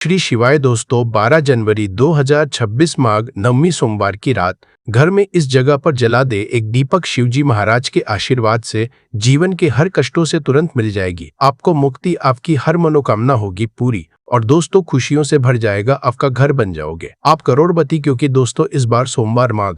श्री शिवाय दोस्तों, 12 जनवरी 2026 माघ नवमी सोमवार की रात घर में इस जगह पर जला दे एक दीपक। शिवजी महाराज के आशीर्वाद से जीवन के हर कष्टों से तुरंत मिल जाएगी आपको मुक्ति, आपकी हर मनोकामना होगी पूरी और दोस्तों खुशियों से भर जाएगा आपका घर, बन जाओगे आप करोड़पति। क्योंकि दोस्तों इस बार सोमवार माघ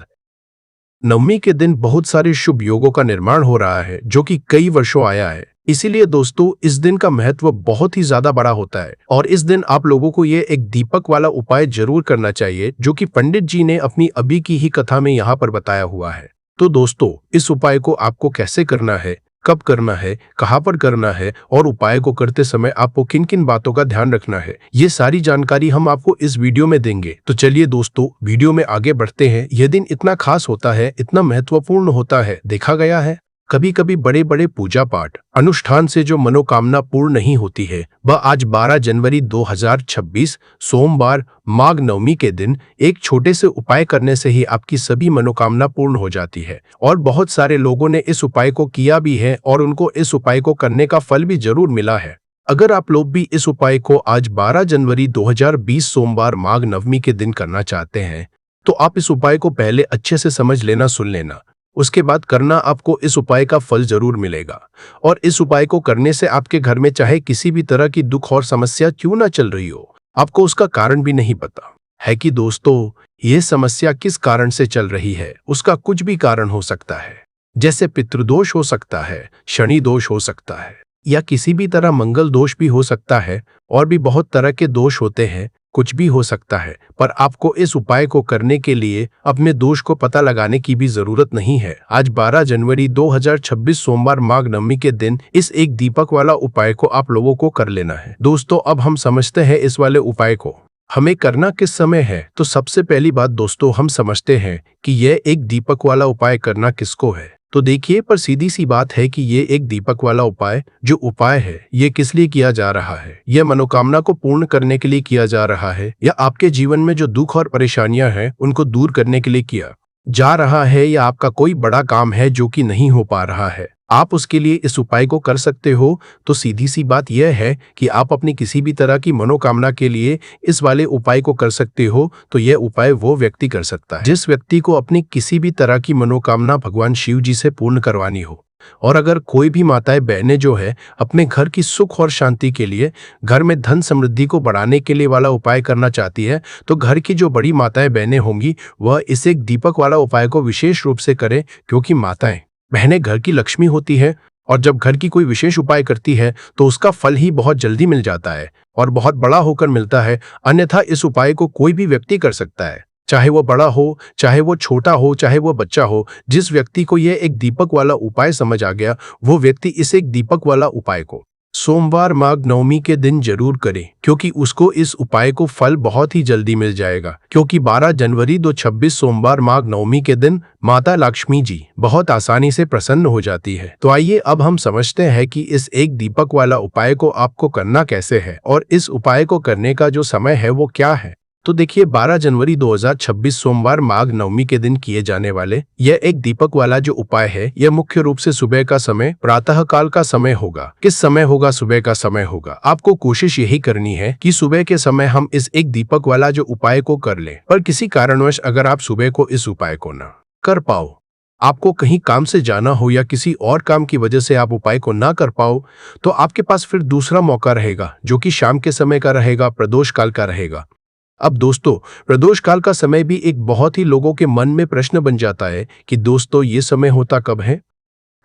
नवमी के दिन बहुत सारे शुभ योगों का निर्माण हो रहा है जो कि कई वर्षों आया है। इसीलिए दोस्तों इस दिन का महत्व बहुत ही ज्यादा बड़ा होता है और इस दिन आप लोगों को ये एक दीपक वाला उपाय जरूर करना चाहिए जो कि पंडित जी ने अपनी अभी की ही कथा में यहाँ पर बताया हुआ है। तो दोस्तों इस उपाय को आपको कैसे करना है, कब करना है, कहाँ पर करना है और उपाय को करते समय आपको किन किन बातों का ध्यान रखना है, ये सारी जानकारी हम आपको इस वीडियो में देंगे। तो चलिए दोस्तों वीडियो में आगे बढ़ते हैं। यह दिन इतना खास होता है, इतना महत्वपूर्ण होता है। देखा गया है कभी कभी बड़े बड़े पूजा पाठ अनुष्ठान से जो मनोकामना पूर्ण नहीं होती है, वह आज 12 जनवरी 2026 सोमवार माघ नवमी के दिन एक छोटे से उपाय करने से ही आपकी सभी मनोकामना पूर्ण हो जाती है। और बहुत सारे लोगों ने इस उपाय को किया भी है और उनको इस उपाय को करने का फल भी जरूर मिला है। अगर आप लोग भी इस उपाय को आज 12 जनवरी 2020 सोमवार माघ नवमी के दिन करना चाहते हैं तो आप इस उपाय को पहले अच्छे से समझ लेना, सुन लेना, उसके बाद करना। आपको इस उपाय का फल जरूर मिलेगा और इस उपाय को करने से आपके घर में चाहे किसी भी तरह की दुख और समस्या क्यों ना चल रही हो, आपको उसका कारण भी नहीं पता है कि दोस्तों ये समस्या किस कारण से चल रही है। उसका कुछ भी कारण हो सकता है, जैसे पितृदोष हो सकता है, शनि दोष हो सकता है या किसी भी तरह मंगल दोष भी हो सकता है और भी बहुत तरह के दोष होते हैं, कुछ भी हो सकता है। पर आपको इस उपाय को करने के लिए अपने दोष को पता लगाने की भी जरूरत नहीं है। आज 12 जनवरी 2026 सोमवार माघ नवमी के दिन इस एक दीपक वाला उपाय को आप लोगों को कर लेना है। दोस्तों अब हम समझते हैं इस वाले उपाय को हमें करना किस समय है। तो सबसे पहली बात दोस्तों हम समझते हैं कि यह एक दीपक वाला उपाय करना किसको है। तो देखिए, पर सीधी सी बात है कि ये एक दीपक वाला उपाय जो उपाय है ये किस लिए किया जा रहा है। यह मनोकामना को पूर्ण करने के लिए किया जा रहा है या आपके जीवन में जो दुख और परेशानियां हैं उनको दूर करने के लिए किया जा रहा है, या आपका कोई बड़ा काम है जो कि नहीं हो पा रहा है, आप उसके लिए इस उपाय को कर सकते हो। तो सीधी सी बात यह है कि आप अपनी किसी भी तरह की मनोकामना के लिए इस वाले उपाय को कर सकते हो। तो यह उपाय वो व्यक्ति कर सकता है जिस व्यक्ति को अपनी किसी भी तरह की मनोकामना भगवान शिव जी से पूर्ण करवानी हो। और अगर कोई भी माताएं बहनें जो है अपने घर की सुख और शांति के लिए, घर में धन समृद्धि को बढ़ाने के लिए वाला उपाय करना चाहती है, तो घर की जो बड़ी माताएं बहनें होंगी वह इस एक दीपक वाला उपाय को विशेष रूप से करें। क्योंकि माताएं बहनें घर की लक्ष्मी होती है और जब घर की कोई विशेष उपाय करती है तो उसका फल ही बहुत जल्दी मिल जाता है और बहुत बड़ा होकर मिलता है। अन्यथा इस उपाय को कोई भी व्यक्ति कर सकता है, चाहे वो बड़ा हो, चाहे वो छोटा हो, चाहे वो बच्चा हो। जिस व्यक्ति को यह एक दीपक वाला उपाय समझ आ गया वो व्यक्ति इस एक दीपक वाला उपाय को सोमवार माघ नवमी के दिन जरूर करें, क्योंकि उसको इस उपाय को फल बहुत ही जल्दी मिल जाएगा। क्योंकि 12 जनवरी 2026 सोमवार माघ नवमी के दिन माता लक्ष्मी जी बहुत आसानी से प्रसन्न हो जाती है। तो आइए अब हम समझते हैं कि इस एक दीपक वाला उपाय को आपको करना कैसे है और इस उपाय को करने का जो समय है वो क्या है। तो देखिए, 12 जनवरी 2026 सोमवार माघ नवमी के दिन किए जाने वाले यह एक दीपक वाला जो उपाय है यह मुख्य रूप से सुबह का समय, प्रातः काल का समय होगा। किस समय होगा? सुबह का समय होगा। आपको कोशिश यही करनी है कि सुबह के समय हम इस एक दीपक वाला जो उपाय को कर लें। पर किसी कारणवश अगर आप सुबह को इस उपाय को ना कर पाओ, आपको कहीं काम से जाना हो या किसी और काम की वजह से आप उपाय को ना कर पाओ, तो आपके पास फिर दूसरा मौका रहेगा जो कि शाम के समय का रहेगा, प्रदोष काल का रहेगा। अब दोस्तों प्रदोष काल का समय भी एक बहुत ही लोगों के मन में प्रश्न बन जाता है कि दोस्तों ये समय होता कब है,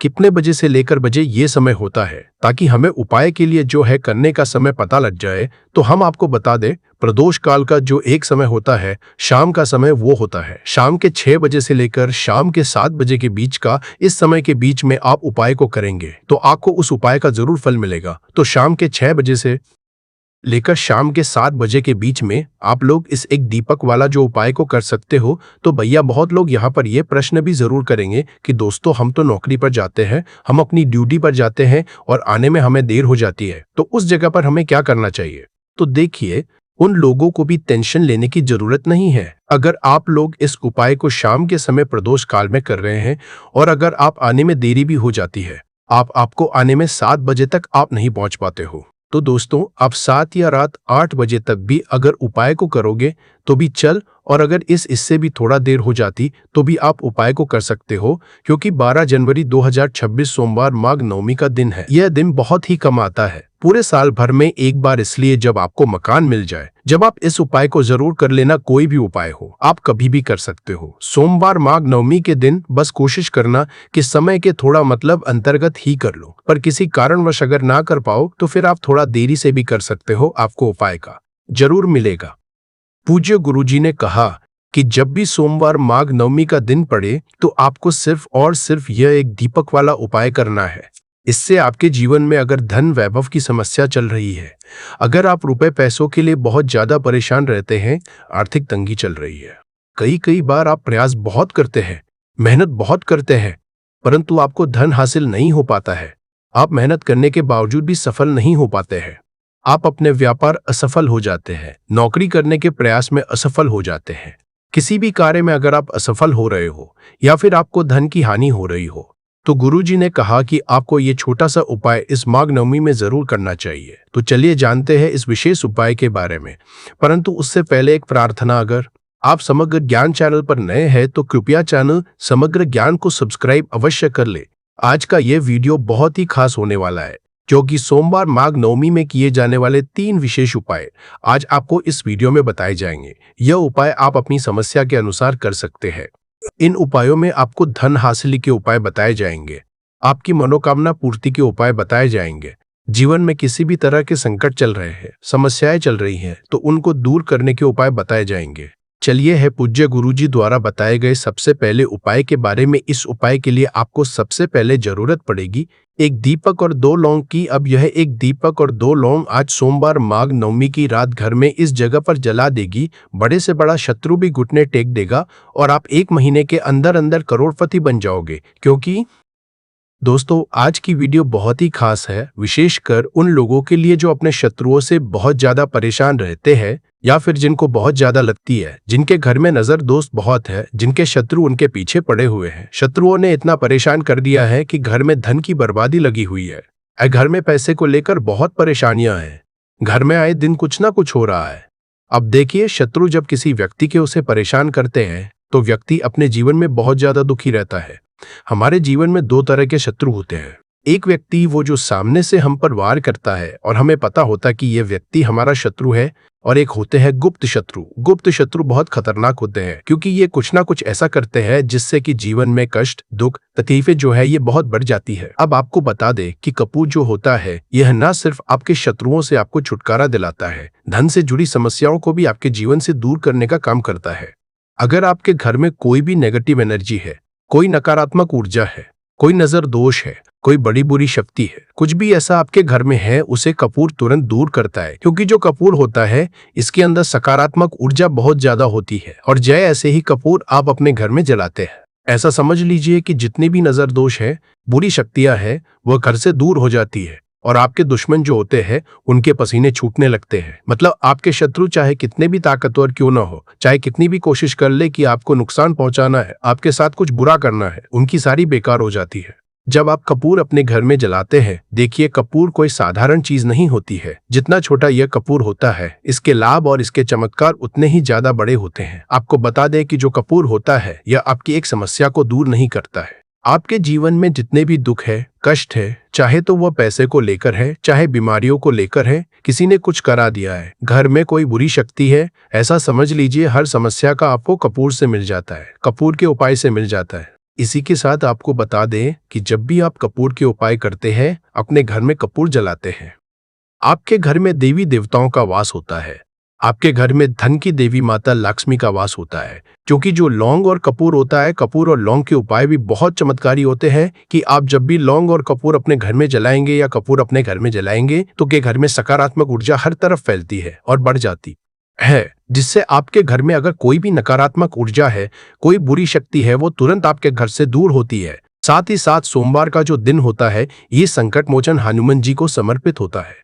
कितने बजे से लेकर बजे ये समय होता है, ताकि हमें उपाय के लिए जो है करने का समय पता लग जाए। तो हम आपको बता दें, प्रदोष काल का जो एक समय होता है शाम का समय, वो होता है शाम के 6 बजे से लेकर शाम के 7 बजे के बीच का। इस समय के बीच में आप उपाय को करेंगे तो आपको उस उपाय का जरूर फल मिलेगा। तो शाम के 6 बजे से लेकर शाम के 7 बजे के बीच में आप लोग इस एक दीपक वाला जो उपाय को कर सकते हो। तो भैया बहुत लोग यहाँ पर ये प्रश्न भी जरूर करेंगे कि दोस्तों हम तो नौकरी पर जाते हैं, हम अपनी ड्यूटी पर जाते हैं और आने में हमें देर हो जाती है, तो उस जगह पर हमें क्या करना चाहिए। तो देखिए, उन लोगों को भी टेंशन लेने की जरूरत नहीं है। अगर आप लोग इस उपाय को शाम के समय प्रदोष काल में कर रहे हैं और अगर आप आने में देरी भी हो जाती है, आपको आने में 7 बजे तक आप नहीं पहुंच पाते हो, तो दोस्तों, आप 7 या रात 8 बजे तक भी अगर उपाय को करोगे तो भी चल, और अगर इससे भी थोड़ा देर हो जाती तो भी आप उपाय को कर सकते हो, क्योंकि 12 जनवरी 2026 सोमवार माघ नवमी का दिन है। यह दिन बहुत ही कम आता है, पूरे साल भर में एक बार, इसलिए जब आपको मकान मिल जाए, जब आप इस उपाय को जरूर कर लेना। कोई भी उपाय हो, आप कभी भी कर सकते हो। सोमवार माघ नवमी के दिन बस कोशिश करना कि समय के थोड़ा अंतर्गत ही कर लो, पर किसी कारणवश अगर ना कर पाओ तो फिर आप थोड़ा देरी से भी कर सकते हो, आपको उपाय का जरूर मिलेगा। पूज्य गुरुजी ने कहा कि जब भी सोमवार माघ नवमी का दिन पड़े तो आपको सिर्फ और सिर्फ यह एक दीपक वाला उपाय करना है। इससे आपके जीवन में अगर धन वैभव की समस्या चल रही है, अगर आप रुपए पैसों के लिए बहुत ज्यादा परेशान रहते हैं, आर्थिक तंगी चल रही है, कई बार आप प्रयास बहुत करते हैं, मेहनत बहुत करते हैं, परंतु आपको धन हासिल नहीं हो पाता है, आप मेहनत करने के बावजूद भी सफल नहीं हो पाते हैं, आप अपने व्यापार असफल हो जाते हैं, नौकरी करने के प्रयास में असफल हो जाते हैं, किसी भी कार्य में अगर आप असफल हो रहे हो या फिर आपको धन की हानि हो रही हो, तो गुरुजी ने कहा कि आपको ये छोटा सा उपाय इस माघ नवमी में जरूर करना चाहिए। तो चलिए जानते हैं इस विशेष उपाय के बारे में, परंतु उससे पहले एक प्रार्थना। अगर आप समग्र ज्ञान चैनल पर नए हैं तो कृपया चैनल समग्र ज्ञान को सब्सक्राइब अवश्य कर ले। आज का यह वीडियो बहुत ही खास होने वाला है, क्योंकि सोमवार माघ नवमी में किए जाने वाले 3 विशेष उपाय आज आपको इस वीडियो में बताए जाएंगे। यह उपाय आप अपनी समस्या के अनुसार कर सकते हैं। इन उपायों में आपको धन हासिल के उपाय बताए जाएंगे, आपकी मनोकामना पूर्ति के उपाय बताए जाएंगे। जीवन में किसी भी तरह के संकट चल रहे हैं, समस्याएं चल रही हैं, तो उनको दूर करने के उपाय बताए जाएंगे। चलिए है पूज्य गुरुजी द्वारा बताए गए सबसे पहले उपाय के बारे में। इस उपाय के लिए आपको सबसे पहले जरूरत पड़ेगी एक दीपक और 2 लौंग की। अब यह एक दीपक और 2 लौंग आज सोमवार माघ नवमी की रात घर में इस जगह पर जला देगी। बड़े से बड़ा शत्रु भी घुटने टेक देगा और आप 1 महीने के अंदर अंदर करोड़पति बन जाओगे। क्योंकि दोस्तों, आज की वीडियो बहुत ही खास है, विशेषकर उन लोगों के लिए जो अपने शत्रुओं से बहुत ज्यादा परेशान रहते हैं, या फिर जिनको बहुत ज्यादा लगती है, जिनके घर में नजर दोस्त बहुत है, जिनके शत्रु उनके पीछे पड़े हुए हैं। शत्रुओं ने इतना परेशान कर दिया है कि घर में धन की बर्बादी लगी हुई है, घर में पैसे को लेकर बहुत परेशानियां हैं, घर में आए दिन कुछ ना कुछ हो रहा है। अब देखिए, शत्रु जब किसी व्यक्ति के उसे परेशान करते हैं तो व्यक्ति अपने जीवन में बहुत ज्यादा दुखी रहता है। हमारे जीवन में 2 तरह के शत्रु होते हैं। एक व्यक्ति वो जो सामने से हम पर वार करता है और हमें पता होता कि यह व्यक्ति हमारा शत्रु है, और एक होते हैं गुप्त शत्रु। गुप्त शत्रु बहुत खतरनाक होते हैं, क्योंकि ये कुछ ना कुछ ऐसा करते हैं जिससे कि जीवन में कष्ट, दुख, तकलीफें जो है ये बहुत बढ़ जाती है। अब आपको बता दे कि कपूर जो होता है यह न सिर्फ आपके शत्रुओं से आपको छुटकारा दिलाता है, धन से जुड़ी समस्याओं को भी आपके जीवन से दूर करने का काम करता है। अगर आपके घर में कोई भी नेगेटिव एनर्जी है, कोई नकारात्मक ऊर्जा है, कोई नजर दोष है, कोई बड़ी बुरी शक्ति है, कुछ भी ऐसा आपके घर में है, उसे कपूर तुरंत दूर करता है। क्योंकि जो कपूर होता है इसके अंदर सकारात्मक ऊर्जा बहुत ज्यादा होती है, और जय ऐसे ही कपूर आप अपने घर में जलाते हैं, ऐसा समझ लीजिए कि जितने भी नजर दोष है, बुरी शक्तियां है, वह घर से दूर हो जाती है, और आपके दुश्मन जो होते हैं उनके पसीने छूटने लगते हैं। मतलब आपके शत्रु चाहे कितने भी ताकतवर क्यों ना हो, चाहे कितनी भी कोशिश कर ले कि आपको नुकसान पहुंचाना है, आपके साथ कुछ बुरा करना है, उनकी सारी बेकार हो जाती है। जब आप कपूर अपने घर में जलाते हैं, देखिए कपूर कोई साधारण चीज नहीं होती है। जितना छोटा यह कपूर होता है, इसके लाभ और इसके चमत्कार उतने ही ज्यादा बड़े होते हैं। आपको बता दें कि जो कपूर होता है यह आपकी एक समस्या को दूर नहीं करता है। आपके जीवन में जितने भी दुख है, कष्ट है, चाहे तो वह पैसे को लेकर है, चाहे बीमारियों को लेकर है, किसी ने कुछ करा दिया है, घर में कोई बुरी शक्ति है, ऐसा समझ लीजिए हर समस्या का आपको कपूर से मिल जाता है, कपूर के उपाय से मिल जाता है। इसी के साथ आपको बता दें कि जब भी आप कपूर के उपाय करते हैं, अपने घर में कपूर जलाते हैं, आपके घर में देवी देवताओं का वास होता है, आपके घर में धन की देवी माता लक्ष्मी का वास होता है। क्योंकि जो लौंग और कपूर होता है, कपूर और लौंग के उपाय भी बहुत चमत्कारी होते हैं कि आप जब भी लौंग और कपूर अपने घर में जलाएंगे या कपूर अपने घर में जलाएंगे तो के घर में सकारात्मक ऊर्जा हर तरफ फैलती है और बढ़ जाती है, जिससे आपके घर में अगर कोई भी नकारात्मक ऊर्जा है, कोई बुरी शक्ति है, वो तुरंत आपके घर से दूर होती है। साथ ही साथ सोमवार का जो दिन होता है, ये संकट मोचन हनुमान जी को समर्पित होता है।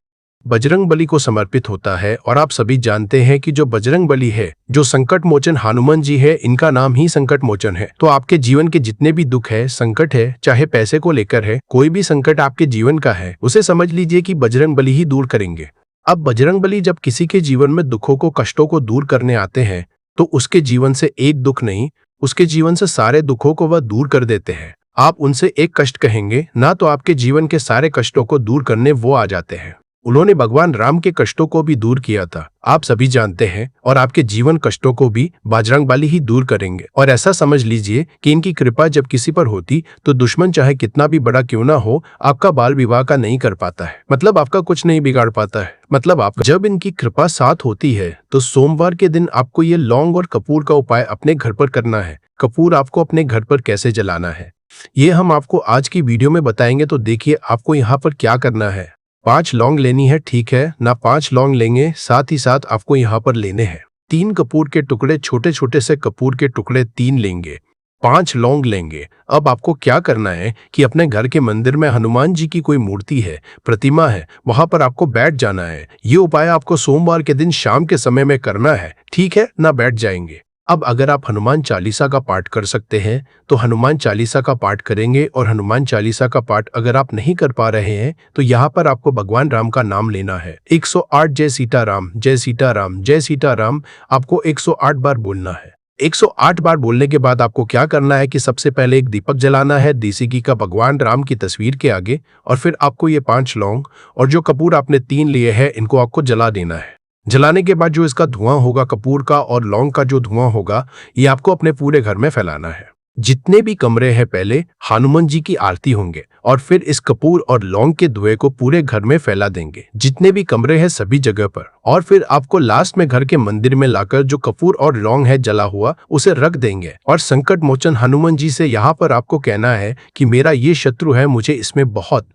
बजरंगबली को समर्पित होता है। और आप सभी जानते हैं कि जो बजरंगबली है, जो संकट मोचन हनुमान जी है, इनका नाम ही संकट मोचन है। तो आपके जीवन के जितने भी दुख है, संकट है, चाहे पैसे को लेकर है, कोई भी संकट आपके जीवन का है, उसे समझ लीजिए कि बजरंगबली ही दूर करेंगे। अब बजरंगबली जब किसी के जीवन में दुखों को, कष्टों को दूर करने आते हैं, तो उसके जीवन से एक दुख नहीं, उसके जीवन से सारे दुखों को वह दूर कर देते हैं। आप उनसे एक कष्ट कहेंगे ना, तो आपके जीवन के सारे कष्टों को दूर करने वो आ जाते हैं। उन्होंने भगवान राम के कष्टों को भी दूर किया था, आप सभी जानते हैं। और आपके जीवन कष्टों को भी बजरंगबली ही दूर करेंगे। और ऐसा समझ लीजिए कि इनकी कृपा जब किसी पर होती, तो दुश्मन चाहे कितना भी बड़ा क्यों ना हो, आपका बाल विवाह का नहीं कर पाता है, मतलब आपका कुछ नहीं बिगाड़ पाता है। मतलब आप जब इनकी कृपा साथ होती है, तो सोमवार के दिन आपको ये लौंग और कपूर का उपाय अपने घर पर करना है। कपूर आपको अपने घर पर कैसे जलाना है, ये हम आपको आज की वीडियो में बताएंगे। तो देखिए आपको यहाँ पर क्या करना है। 5 लौंग लेनी है, ठीक है ना, 5 लौंग लेंगे। साथ ही साथ आपको यहाँ पर लेने हैं 3 कपूर के टुकड़े, छोटे छोटे से कपूर के टुकड़े 3 लेंगे। 5 लौंग लेंगे। अब आपको क्या करना है कि अपने घर के मंदिर में हनुमान जी की कोई मूर्ति है, प्रतिमा है, वहां पर आपको बैठ जाना है। ये उपाय आपको सोमवार के दिन शाम के समय में करना है, ठीक है ना, बैठ जाएंगे। अब अगर आप हनुमान चालीसा का पाठ कर सकते हैं, तो हनुमान चालीसा का पाठ करेंगे। और हनुमान चालीसा का पाठ अगर आप नहीं कर पा रहे हैं, तो यहाँ पर आपको भगवान राम का नाम लेना है। 108 जय सीताराम, जय सीताराम, जय सीताराम, आपको 108 बार बोलना है। 108 बार बोलने के बाद आपको क्या करना है कि सबसे पहले एक दीपक जलाना है देसी घी का भगवान राम की तस्वीर के आगे। और फिर आपको ये 5 लौंग और जो कपूर आपने 3 लिए हैं, इनको आपको जला देना है। जलाने के बाद जो इसका धुआं होगा, कपूर का और लौंग का जो धुआं होगा, ये आपको अपने पूरे घर में फैलाना है। जितने भी कमरे हैं, पहले हनुमान जी की आरती होंगे और फिर इस कपूर और लौंग के धुएं को पूरे घर में फैला देंगे, जितने भी कमरे हैं सभी जगह पर। और फिर आपको लास्ट में घर के मंदिर में लाकर जो कपूर और लौंग है जला हुआ, उसे रख देंगे। और संकट मोचन हनुमान जी से यहाँ पर आपको कहना है कि मेरा ये शत्रु है, मुझे इसमें बहुत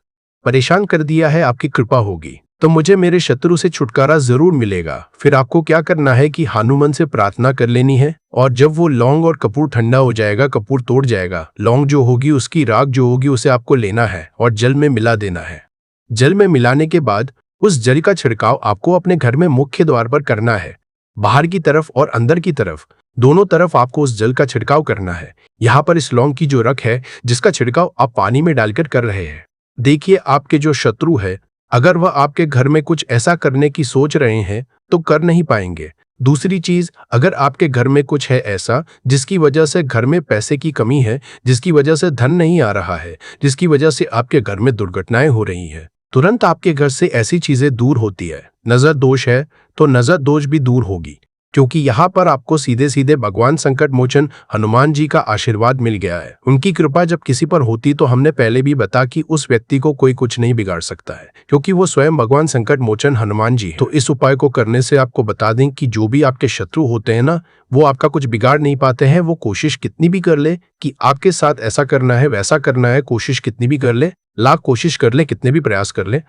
परेशान कर दिया है, आपकी कृपा होगी तो मुझे मेरे शत्रु से छुटकारा जरूर मिलेगा। फिर आपको क्या करना है कि हनुमान से प्रार्थना कर लेनी है। और जब वो लौंग और कपूर ठंडा हो जाएगा, कपूर तोड़ जाएगा, लौंग जो होगी, उसकी राख जो होगी, उसे आपको लेना है और जल में मिला देना है। जल में मिलाने के बाद उस जल का छिड़काव आपको अपने घर में मुख्य द्वार पर करना है। बाहर की तरफ और अंदर की तरफ, दोनों तरफ आपको उस जल का छिड़काव करना है। यहाँ पर इस लौंग की जो रख है, जिसका छिड़काव आप पानी में डालकर कर रहे हैं, देखिए आपके जो शत्रु है, अगर वह आपके घर में कुछ ऐसा करने की सोच रहे हैं, तो कर नहीं पाएंगे। दूसरी चीज, अगर आपके घर में कुछ है ऐसा जिसकी वजह से घर में पैसे की कमी है, जिसकी वजह से धन नहीं आ रहा है, जिसकी वजह से आपके घर में दुर्घटनाएं हो रही हैं, तुरंत आपके घर से ऐसी चीजें दूर होती है। नजर दोष है तो नजर दोष भी दूर होगी, क्योंकि यहाँ पर आपको सीधे सीधे भगवान संकट मोचन हनुमान जी का आशीर्वाद मिल गया है। उनकी कृपा जब किसी पर होती, तो हमने पहले भी बता कि उस व्यक्ति को कोई कुछ नहीं बिगाड़ सकता है, क्योंकि वो स्वयं भगवान संकट मोचन हनुमान जी है। तो इस उपाय को करने से आपको बता दें कि जो भी आपके शत्रु होते हैं ना, वो आपका कुछ बिगाड़ नहीं पाते हैं। वो कोशिश कितनी भी कर ले कि आपके साथ ऐसा करना है, वैसा करना है, कोशिश कितनी भी कर ले, लाख कोशिश कर ले, कितने भी प्रयास कर ले,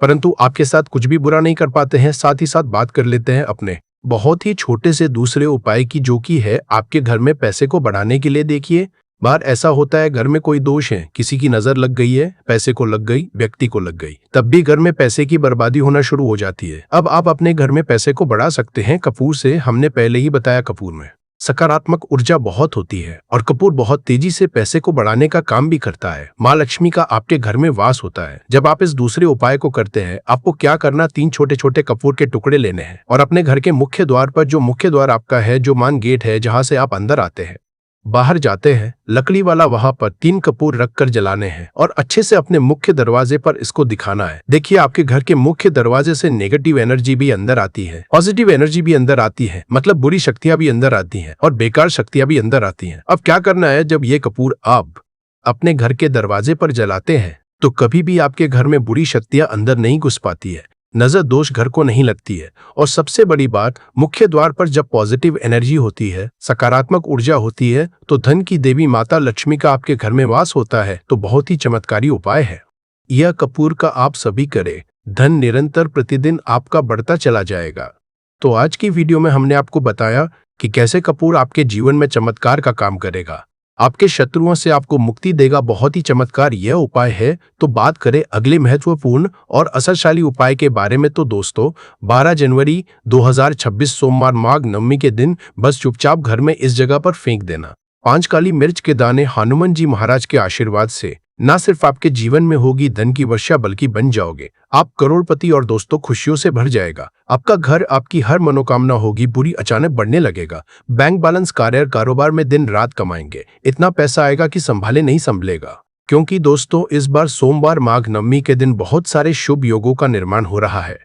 परंतु आपके साथ कुछ भी बुरा नहीं कर पाते हैं। साथ ही साथ बात कर लेते हैं अपने बहुत ही छोटे से दूसरे उपाय की, जो कि है आपके घर में पैसे को बढ़ाने के लिए। देखिए बार ऐसा होता है, घर में कोई दोष है, किसी की नजर लग गई है, पैसे को लग गई, व्यक्ति को लग गई, तब भी घर में पैसे की बर्बादी होना शुरू हो जाती है। अब आप अपने घर में पैसे को बढ़ा सकते हैं कपूर से। हमने पहले ही बताया, कपूर में सकारात्मक ऊर्जा बहुत होती है और कपूर बहुत तेजी से पैसे को बढ़ाने का काम भी करता है। माँ लक्ष्मी का आपके घर में वास होता है। जब आप इस दूसरे उपाय को करते हैं, आपको क्या करना, 3 छोटे छोटे कपूर के टुकड़े लेने हैं और अपने घर के मुख्य द्वार पर, जो मुख्य द्वार आपका है, जो मान गेट है, जहां से आप अंदर आते हैं, बाहर जाते हैं, लकड़ी वाला, वहां पर 3 कपूर रखकर जलाने हैं और अच्छे से अपने मुख्य दरवाजे पर इसको दिखाना है। देखिए आपके घर के मुख्य दरवाजे से नेगेटिव एनर्जी भी अंदर आती है, पॉजिटिव एनर्जी भी अंदर आती है, मतलब बुरी शक्तियां भी अंदर आती हैं और बेकार शक्तियां भी अंदर आती हैं। अब क्या करना है, जब ये कपूर आप अपने घर के दरवाजे पर जलाते हैं, तो कभी भी आपके घर में बुरी शक्तियां अंदर नहीं घुस पाती है, नजर दोष घर को नहीं लगती है। और सबसे बड़ी बात, मुख्य द्वार पर जब पॉजिटिव एनर्जी होती है, सकारात्मक ऊर्जा होती है, तो धन की देवी माता लक्ष्मी का आपके घर में वास होता है। तो बहुत ही चमत्कारी उपाय है यह कपूर का, आप सभी करें, धन निरंतर प्रतिदिन आपका बढ़ता चला जाएगा। तो आज की वीडियो में हमने आपको बताया कि कैसे कपूर आपके जीवन में चमत्कार का काम करेगा। आपके शत्रुओं से आपको मुक्ति देगा। बहुत ही चमत्कार यह उपाय है। तो बात करें अगले महत्वपूर्ण और असरशाली उपाय के बारे में, तो दोस्तों 12 जनवरी 2026 सोमवार माघ नवमी के दिन बस चुपचाप घर में इस जगह पर फेंक देना 5 काली मिर्च के दाने। हनुमान जी महाराज के आशीर्वाद से न सिर्फ आपके जीवन में होगी धन की वर्षा, बल्कि बन जाओगे आप करोड़पति और दोस्तों खुशियों से भर जाएगा आपका घर। आपकी हर मनोकामना होगी पूरी, अचानक बढ़ने लगेगा बैंक बैलेंस, कार्य कारोबार में दिन रात कमाएंगे, इतना पैसा आएगा कि संभाले नहीं संभलेगा। क्योंकि दोस्तों इस बार सोमवार माघ नवमी के दिन बहुत सारे शुभ योगों का निर्माण हो रहा है,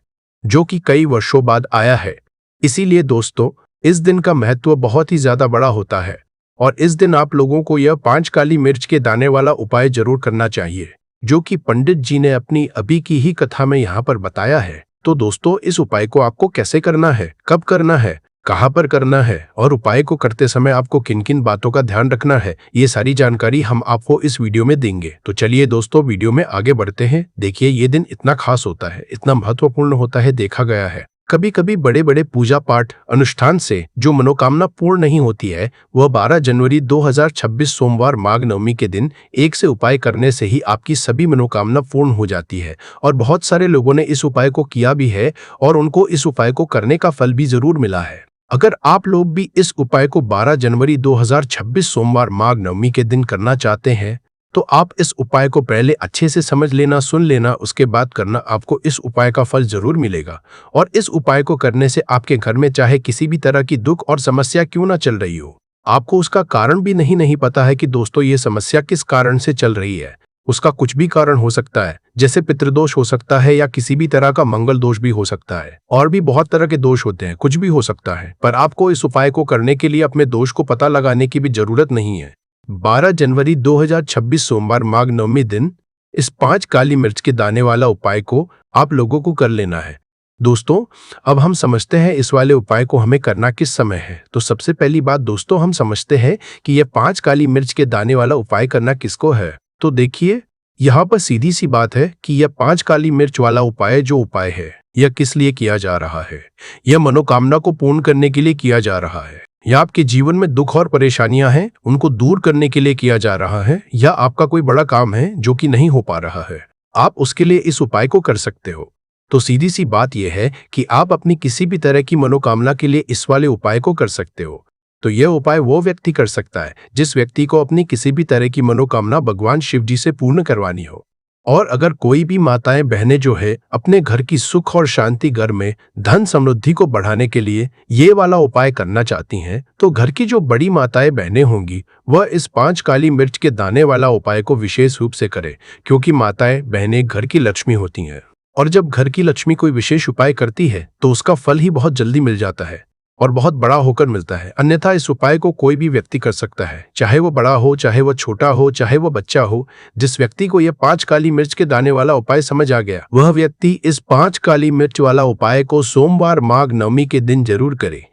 जो कि कई वर्षों बाद आया है। इसीलिए दोस्तों इस दिन का महत्व बहुत ही ज्यादा बड़ा होता है और इस दिन आप लोगों को यह 5 काली मिर्च के दाने वाला उपाय जरूर करना चाहिए, जो कि पंडित जी ने अपनी अभी की ही कथा में यहाँ पर बताया है। तो दोस्तों इस उपाय को आपको कैसे करना है, कब करना है, कहाँ पर करना है और उपाय को करते समय आपको किन किन बातों का ध्यान रखना है, ये सारी जानकारी हम आपको इस वीडियो में देंगे। तो चलिए दोस्तों वीडियो में आगे बढ़ते हैं। देखिए ये दिन इतना खास होता है, इतना महत्वपूर्ण होता है, देखा गया है कभी कभी बड़े बड़े पूजा पाठ अनुष्ठान से जो मनोकामना पूर्ण नहीं होती है, वह 12 जनवरी 2026 सोमवार माघ नवमी के दिन एक से उपाय करने से ही आपकी सभी मनोकामना पूर्ण हो जाती है। और बहुत सारे लोगों ने इस उपाय को किया भी है और उनको इस उपाय को करने का फल भी जरूर मिला है। अगर आप लोग भी इस उपाय को 12 जनवरी 2026 सोमवार माघ नवमी के दिन करना चाहते हैं, तो आप इस उपाय को पहले अच्छे से समझ लेना, सुन लेना, उसके बाद करना। आपको इस उपाय का फल जरूर मिलेगा। और इस उपाय को करने से आपके घर में चाहे किसी भी तरह की दुख और समस्या क्यों ना चल रही हो, आपको उसका कारण भी नहीं पता है कि दोस्तों ये समस्या किस कारण से चल रही है। उसका कुछ भी कारण हो सकता है, जैसे पितृदोष हो सकता है या किसी भी तरह का मंगल दोष भी हो सकता है, और भी बहुत तरह के दोष होते हैं, कुछ भी हो सकता है। पर आपको इस उपाय को करने के लिए अपने दोष को पता लगाने की भी जरूरत नहीं है। 12 जनवरी 2026 सोमवार माघ नवमी दिन इस 5 काली मिर्च के दाने वाला उपाय को आप लोगों को कर लेना है। दोस्तों अब हम समझते हैं इस वाले उपाय को हमें करना किस समय है। तो सबसे पहली बात दोस्तों हम समझते हैं कि यह 5 काली मिर्च के दाने वाला उपाय करना किसको है। तो देखिए यहाँ पर सीधी सी बात है कि यह 5 काली मिर्च वाला उपाय जो उपाय है, यह किस लिए किया जा रहा है। यह मनोकामना को पूर्ण करने के लिए किया जा रहा है, या आपके जीवन में दुख और परेशानियां हैं उनको दूर करने के लिए किया जा रहा है, या आपका कोई बड़ा काम है जो कि नहीं हो पा रहा है, आप उसके लिए इस उपाय को कर सकते हो। तो सीधी सी बात यह है कि आप अपनी किसी भी तरह की मनोकामना के लिए इस वाले उपाय को कर सकते हो। तो यह उपाय वो व्यक्ति कर सकता है जिस व्यक्ति को अपनी किसी भी तरह की मनोकामना भगवान शिव जी से पूर्ण करवानी हो। और अगर कोई भी माताएं बहनें जो है अपने घर की सुख और शांति, घर में धन समृद्धि को बढ़ाने के लिए ये वाला उपाय करना चाहती हैं, तो घर की जो बड़ी माताएं बहनें होंगी वह इस 5 काली मिर्च के दाने वाला उपाय को विशेष रूप से करें, क्योंकि माताएं बहनें घर की लक्ष्मी होती हैं। और जब घर की लक्ष्मी कोई विशेष उपाय करती है तो उसका फल ही बहुत जल्दी मिल जाता है और बहुत बड़ा होकर मिलता है। अन्यथा इस उपाय को कोई भी व्यक्ति कर सकता है, चाहे वो बड़ा हो, चाहे वो छोटा हो, चाहे वो बच्चा हो। जिस व्यक्ति को यह 5 काली मिर्च के दाने वाला उपाय समझ आ गया, वह व्यक्ति इस 5 काली मिर्च वाला उपाय को सोमवार माघ नवमी के दिन जरूर करे,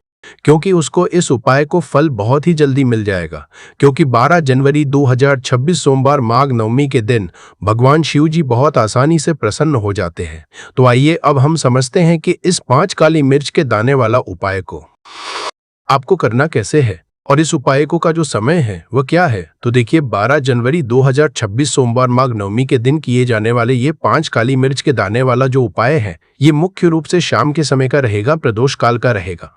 क्योंकि उसको इस उपाय को फल बहुत ही जल्दी मिल जाएगा। क्योंकि 12 जनवरी 2026 सोमवार माघ नवमी के दिन भगवान शिव जी बहुत आसानी से प्रसन्न हो जाते हैं। तो आइए अब हम समझते हैं कि इस 5 काली मिर्च के दाने वाला उपाय को आपको करना कैसे है और इस उपाय को का जो समय है वह क्या है। तो देखिए 12 जनवरी 2026 सोमवार माघ नवमी के दिन किए जाने वाले ये 5 काली मिर्च के दाने वाला जो उपाय है, ये मुख्य रूप से शाम के समय का रहेगा, प्रदोष काल का रहेगा।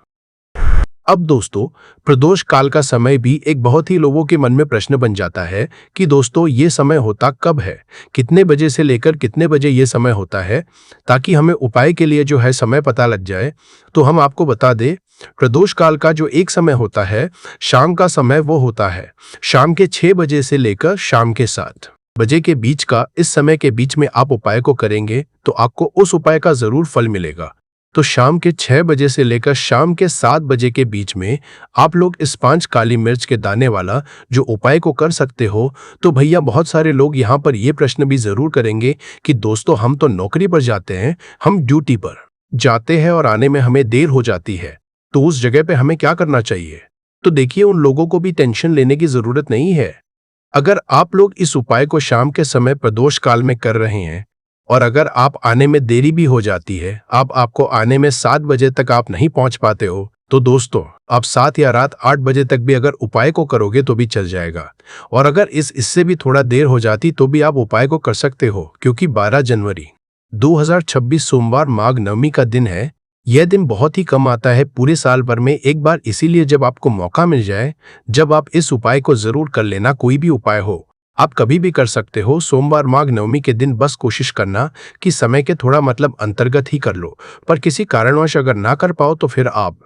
अब दोस्तों प्रदोष काल का समय भी एक बहुत ही लोगों के मन में प्रश्न बन जाता है कि दोस्तों ये समय होता कब है, कितने बजे से लेकर कितने बजे ये समय होता है, ताकि हमें उपाय के लिए जो है समय पता लग जाए। तो हम आपको बता दें, प्रदोष काल का जो एक समय होता है शाम का समय, वो होता है शाम के 6 बजे से लेकर शाम के 7 बजे के बीच का। इस समय के बीच में आप उपाय को करेंगे तो आपको उस उपाय का जरूर फल मिलेगा। तो शाम के 6 बजे से लेकर शाम के 7 बजे के बीच में आप लोग इस 5 काली मिर्च के दाने वाला जो उपाय को कर सकते हो। तो भैया बहुत सारे लोग यहाँ पर ये प्रश्न भी जरूर करेंगे कि दोस्तों हम तो नौकरी पर जाते हैं, हम ड्यूटी पर जाते हैं और आने में हमें देर हो जाती है, तो उस जगह पे हमें क्या करना चाहिए। तो देखिए उन लोगों को भी टेंशन लेने की जरूरत नहीं है। अगर आप लोग इस उपाय को शाम के समय प्रदोष काल में कर रहे हैं और अगर आप आने में देरी भी हो जाती है, आपको आने में 7 बजे तक आप नहीं पहुंच पाते हो, तो दोस्तों, आप 7 या रात 8 बजे तक भी अगर उपाय को करोगे तो भी चल जाएगा। और अगर इससे भी थोड़ा देर हो जाती तो भी आप उपाय को कर सकते हो, क्योंकि 12 जनवरी 2026 सोमवार माघ नवमी का दिन है। यह दिन बहुत ही कम आता है पूरे साल भर में एक बार, इसीलिए जब आपको मौका मिल जाए, जब आप इस उपाय को जरूर कर लेना। कोई भी उपाय हो, आप कभी भी कर सकते हो। सोमवार माघ नवमी के दिन बस कोशिश करना कि समय के थोड़ा अंतर्गत ही कर लो। पर किसी कारणवश अगर ना कर पाओ तो फिर आप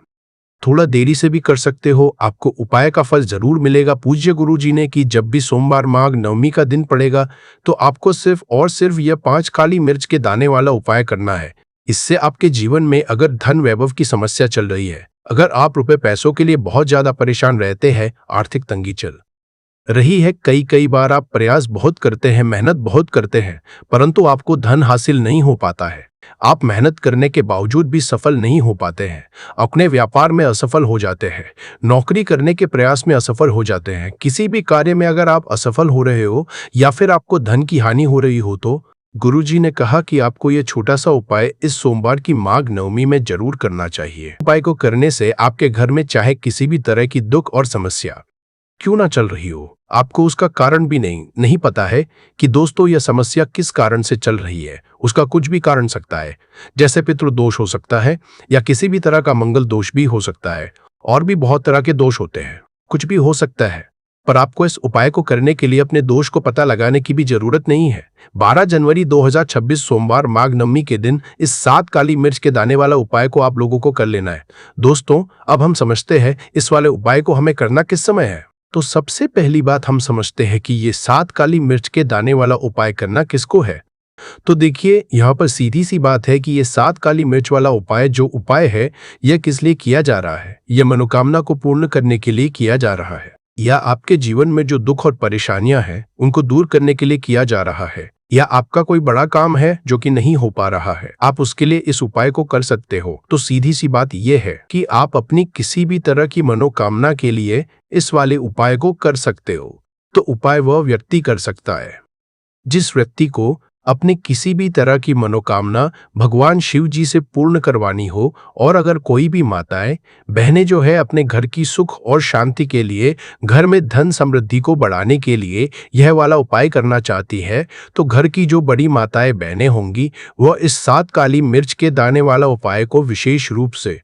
थोड़ा देरी से भी कर सकते हो। आपको उपाय का फल जरूर मिलेगा। पूज्य गुरु जी ने कि जब भी सोमवार माघ नवमी का दिन पड़ेगा तो आपको सिर्फ और सिर्फ यह 5 काली मिर्च के दाने वाला उपाय करना है। इससे आपके जीवन में अगर धन वैभव की समस्या चल रही है, अगर आप रुपए पैसों के लिए बहुत ज्यादा परेशान रहते हैं, आर्थिक तंगी चल रही है, कई बार आप प्रयास बहुत करते हैं, मेहनत बहुत करते हैं, परंतु आपको धन हासिल नहीं हो पाता है। आप मेहनत करने के बावजूद भी सफल नहीं हो पाते हैं। अपने व्यापार में असफल हो जाते हैं, नौकरी करने के प्रयास में असफल हो जाते हैं। किसी भी कार्य में अगर आप असफल हो रहे हो या फिर आपको धन की हानि हो रही हो, तो गुरुजी ने कहा कि आपको यह छोटा सा उपाय इस सोमवार की माघ नवमी में जरूर करना चाहिए। उपाय को करने से आपके घर में चाहे किसी भी तरह की दुख और समस्या क्यों ना चल रही हो, आपको उसका कारण भी नहीं पता है कि दोस्तों यह समस्या किस कारण से चल रही है। उसका कुछ भी कारण सकता है, जैसे पितृदोष हो सकता है या किसी भी तरह का मंगल दोष भी हो सकता है, और भी बहुत तरह के दोष होते हैं, कुछ भी हो सकता है। पर आपको इस उपाय को करने के लिए अपने दोष को पता लगाने की भी जरूरत नहीं है। 12 जनवरी 2026 सोमवार माघ नवमी के दिन इस 7 काली मिर्च के दाने वाला उपाय को आप लोगों को कर लेना है। दोस्तों, अब हम समझते हैं इस वाले उपाय को हमें करना किस समय है। तो सबसे पहली बात हम समझते हैं कि ये 7 काली मिर्च के दाने वाला उपाय करना किसको है। तो देखिए, यहाँ पर सीधी सी बात है कि ये 7 काली मिर्च वाला उपाय जो उपाय है, यह किस लिए किया जा रहा है। यह मनोकामना को पूर्ण करने के लिए किया जा रहा है, या आपके जीवन में जो दुख और परेशानियां हैं उनको दूर करने के लिए किया जा रहा है, या आपका कोई बड़ा काम है जो कि नहीं हो पा रहा है, आप उसके लिए इस उपाय को कर सकते हो। तो सीधी सी बात यह है कि आप अपनी किसी भी तरह की मनोकामना के लिए इस वाले उपाय को कर सकते हो। तो उपाय वह व्यक्ति कर सकता है जिस व्यक्ति को अपनी किसी भी तरह की मनोकामना भगवान शिव जी से पूर्ण करवानी हो, और अगर कोई भी माताएं बहनें जो है अपने घर की सुख और शांति के लिए, घर में धन समृद्धि को बढ़ाने के लिए यह वाला उपाय करना चाहती है, तो घर की जो बड़ी माताएं बहनें होंगी वह इस 7 काली मिर्च के दाने वाला उपाय को विशेष रूप से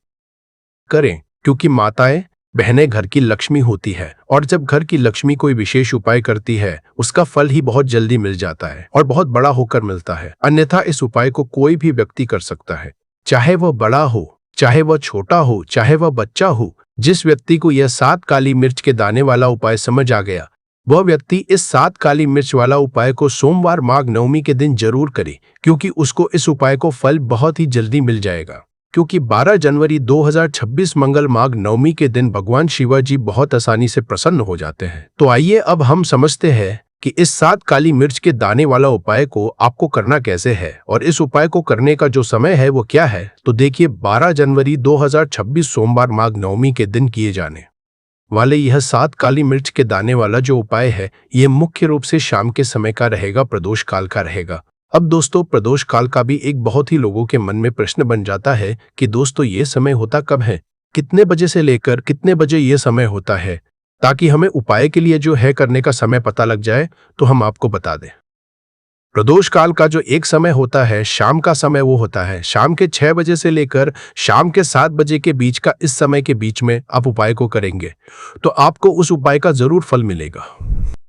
करें, क्योंकि माताएं बहनें घर की लक्ष्मी होती है, और जब घर की लक्ष्मी कोई विशेष उपाय करती है उसका फल ही बहुत जल्दी मिल जाता है और बहुत बड़ा होकर मिलता है। अन्यथा इस उपाय को कोई भी व्यक्ति कर सकता है, चाहे वह बड़ा हो, चाहे वह छोटा हो, चाहे वह बच्चा हो। जिस व्यक्ति को यह 7 काली मिर्च के दाने वाला उपाय समझ आ गया, वह व्यक्ति इस 7 काली मिर्च वाला उपाय को सोमवार माघ नवमी के दिन जरूर करे, क्योंकि उसको इस उपाय को फल बहुत ही जल्दी मिल जाएगा। क्योंकि 12 जनवरी 2026 मंगल माघ नवमी के दिन भगवान शिवाजी बहुत आसानी से प्रसन्न हो जाते हैं। तो आइए अब हम समझते हैं कि इस 7 काली मिर्च के दाने वाला उपाय को आपको करना कैसे है, और इस उपाय को करने का जो समय है वो क्या है। तो देखिए, 12 जनवरी 2026 सोमवार माघ नवमी के दिन किए जाने वाले यह 7 काली मिर्च के दाने वाला जो उपाय है, ये मुख्य रूप से शाम के समय का रहेगा, प्रदोष काल का रहेगा। अब दोस्तों, प्रदोष काल का भी एक बहुत ही लोगों के मन में प्रश्न बन जाता है कि दोस्तों ये समय होता कब है, कितने बजे से लेकर कितने बजे ये समय होता है, ताकि हमें उपाय के लिए जो है करने का समय पता लग जाए। तो हम आपको बता दें, प्रदोष काल का जो एक समय होता है, शाम का समय, वो होता है शाम के 6 बजे से लेकर शाम के 7 बजे के बीच का। इस समय के बीच में आप उपाय को करेंगे तो आपको उस उपाय का जरूर फल मिलेगा।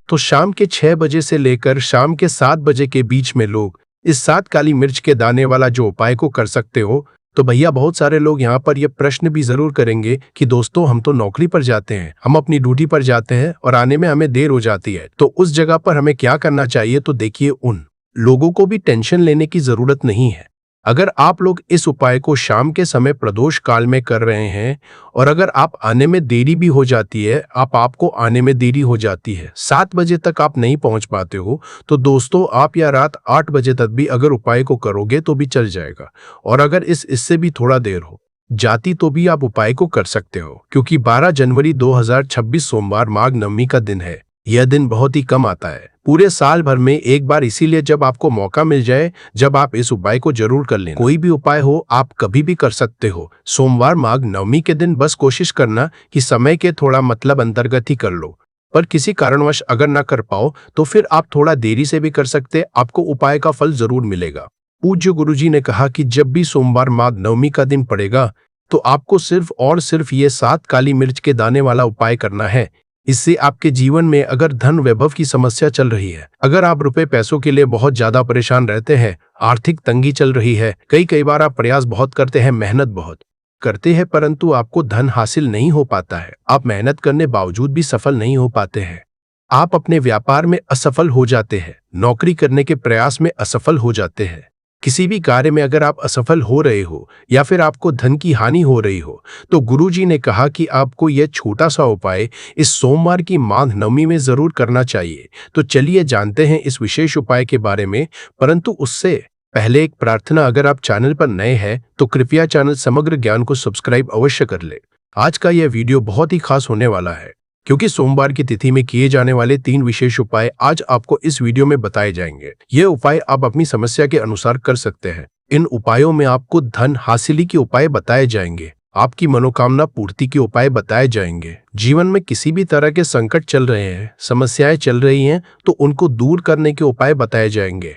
तो शाम के 6 बजे से लेकर शाम के 7 बजे के बीच में लोग इस 7 काली मिर्च के दाने वाला जो उपाय को कर सकते हो। तो भैया, बहुत सारे लोग यहाँ पर यह प्रश्न भी जरूर करेंगे कि दोस्तों हम तो नौकरी पर जाते हैं, हम अपनी ड्यूटी पर जाते हैं और आने में हमें देर हो जाती है, तो उस जगह पर हमें क्या करना चाहिए। तो देखिए, उन लोगों को भी टेंशन लेने की जरूरत नहीं है। अगर आप लोग इस उपाय को शाम के समय प्रदोष काल में कर रहे हैं, और अगर आप आने में देरी भी हो जाती है, आपको आने में देरी हो जाती है, 7 बजे तक आप नहीं पहुंच पाते हो, तो दोस्तों आप या रात 8 बजे तक भी अगर उपाय को करोगे तो भी चल जाएगा। और अगर इससे भी थोड़ा देर हो जाती तो भी आप उपाय को कर सकते हो, क्योंकि 12 जनवरी 2026 सोमवार माघ नवमी का दिन है। यह दिन बहुत ही कम आता है, पूरे साल भर में एक बार, इसीलिए जब आपको मौका मिल जाए, जब आप इस उपाय को जरूर कर लें। कोई भी उपाय हो, आप कभी भी कर सकते हो। सोमवार माघ नवमी के दिन बस कोशिश करना कि समय के थोड़ा अंतर्गत ही कर लो, पर किसी कारणवश अगर ना कर पाओ तो फिर आप थोड़ा देरी से भी कर सकते, आपको उपाय का फल जरूर मिलेगा। पूज्य गुरुजी ने कहा कि जब भी सोमवार माघ नवमी का दिन पड़ेगा तो आपको सिर्फ और सिर्फ ये 7 काली मिर्च के दाने वाला उपाय करना है। इससे आपके जीवन में अगर धन वैभव की समस्या चल रही है, अगर आप रुपए पैसों के लिए बहुत ज्यादा परेशान रहते हैं, आर्थिक तंगी चल रही है, कई बार आप प्रयास बहुत करते हैं, मेहनत बहुत करते हैं, परंतु आपको धन हासिल नहीं हो पाता है, आप मेहनत करने बावजूद भी सफल नहीं हो पाते हैं, आप अपने व्यापार में असफल हो जाते हैं, नौकरी करने के प्रयास में असफल हो जाते हैं, किसी भी कार्य में अगर आप असफल हो रहे हो या फिर आपको धन की हानि हो रही हो, तो गुरुजी ने कहा कि आपको यह छोटा सा उपाय इस सोमवार की माघ नवमी में जरूर करना चाहिए। तो चलिए जानते हैं इस विशेष उपाय के बारे में, परंतु उससे पहले एक प्रार्थना, अगर आप चैनल पर नए हैं तो कृपया चैनल समग्र ज्ञान को सब्सक्राइब अवश्य कर ले। आज का यह वीडियो बहुत ही खास होने वाला है, क्योंकि सोमवार की तिथि में किए जाने वाले 3 विशेष उपाय आज आपको इस वीडियो में बताए जाएंगे। ये उपाय आप अपनी समस्या के अनुसार कर सकते हैं। इन उपायों में आपको धन हासिली के उपाय बताए जाएंगे, आपकी मनोकामना पूर्ति के उपाय बताए जाएंगे। जीवन में किसी भी तरह के संकट चल रहे हैं, समस्याएं चल रही हैं, तो उनको दूर करने के उपाय बताए जाएंगे।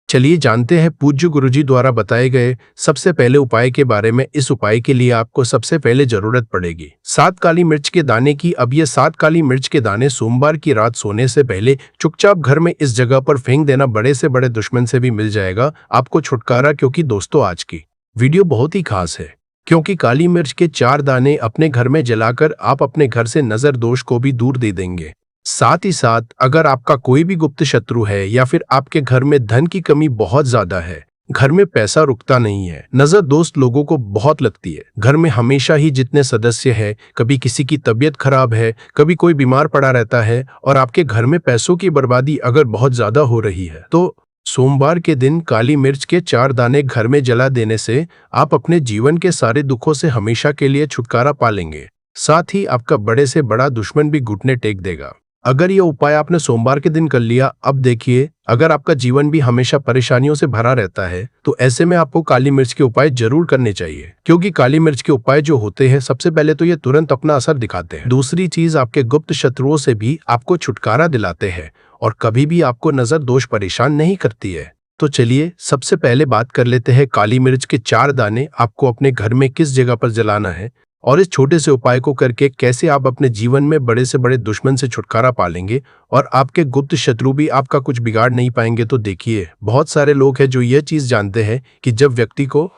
चलिए जानते हैं पूज्य गुरुजी द्वारा बताए गए सबसे पहले उपाय के बारे में। इस उपाय के लिए आपको सबसे पहले जरूरत पड़ेगी 7 काली मिर्च के दाने की। अब ये 7 काली मिर्च के दाने सोमवार की रात सोने से पहले चुपचाप घर में इस जगह पर फेंक देना, बड़े से बड़े दुश्मन से भी मिल जाएगा आपको छुटकारा। क्योंकि दोस्तों आज की वीडियो बहुत ही खास है, क्योंकि काली मिर्च के 4 दाने अपने घर में जलाकर आप अपने घर से नजर दोष को भी दूर दे देंगे। साथ ही साथ अगर आपका कोई भी गुप्त शत्रु है या फिर आपके घर में धन की कमी बहुत ज्यादा है, घर में पैसा रुकता नहीं है, नजर दोस्त लोगों को बहुत लगती है, घर में हमेशा ही जितने सदस्य हैं, कभी किसी की तबीयत खराब है, कभी कोई बीमार पड़ा रहता है, और आपके घर में पैसों की बर्बादी अगर बहुत ज्यादा हो रही है, तो सोमवार के दिन काली मिर्च के 4 दाने घर में जला देने से आप अपने जीवन के सारे दुखों से हमेशा के लिए छुटकारा पा लेंगे। साथ ही आपका बड़े से बड़ा दुश्मन भी घुटने टेक देगा अगर यह उपाय आपने सोमवार के दिन कर लिया। अब देखिए, अगर आपका जीवन भी हमेशा परेशानियों से भरा रहता है, तो ऐसे में आपको काली मिर्च के उपाय जरूर करने चाहिए, क्योंकि काली मिर्च के उपाय जो होते हैं, सबसे पहले तो ये तुरंत अपना असर दिखाते हैं। दूसरी चीज, आपके गुप्त शत्रुओं से भी आपको छुटकारा दिलाते हैं और कभी भी आपको नजर दोष परेशान नहीं करती है। तो चलिए सबसे पहले बात कर लेते हैं काली मिर्च के 4 दाने आपको अपने घर में किस जगह पर जलाना है, और इस छोटे से उपाय को करके कैसे आप अपने जीवन में बड़े से बड़े दुश्मन से छुटकारा पा लेंगे और आपके गुप्त शत्रु भी आपका कुछ बिगाड़ नहीं पाएंगे। तो देखिए, बहुत सारे लोग हैं जो यह चीज जानते हैं कि जब व्यक्ति को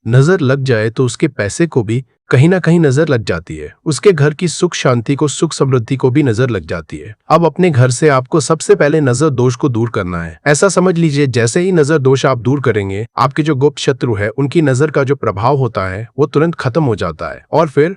नजर लग जाए तो उसके पैसे को भी कहीं ना कहीं नजर लग जाती है, उसके घर की सुख शांति को, सुख समृद्धि को भी नजर लग जाती है। अब अपने घर से आपको सबसे पहले नजर दोष को दूर करना है। ऐसा समझ लीजिए, जैसे ही नजर दोष आप दूर करेंगे, आपके जो गुप्त शत्रु है उनकी नजर का जो प्रभाव होता है वो तुरंत खत्म हो जाता है, और फिर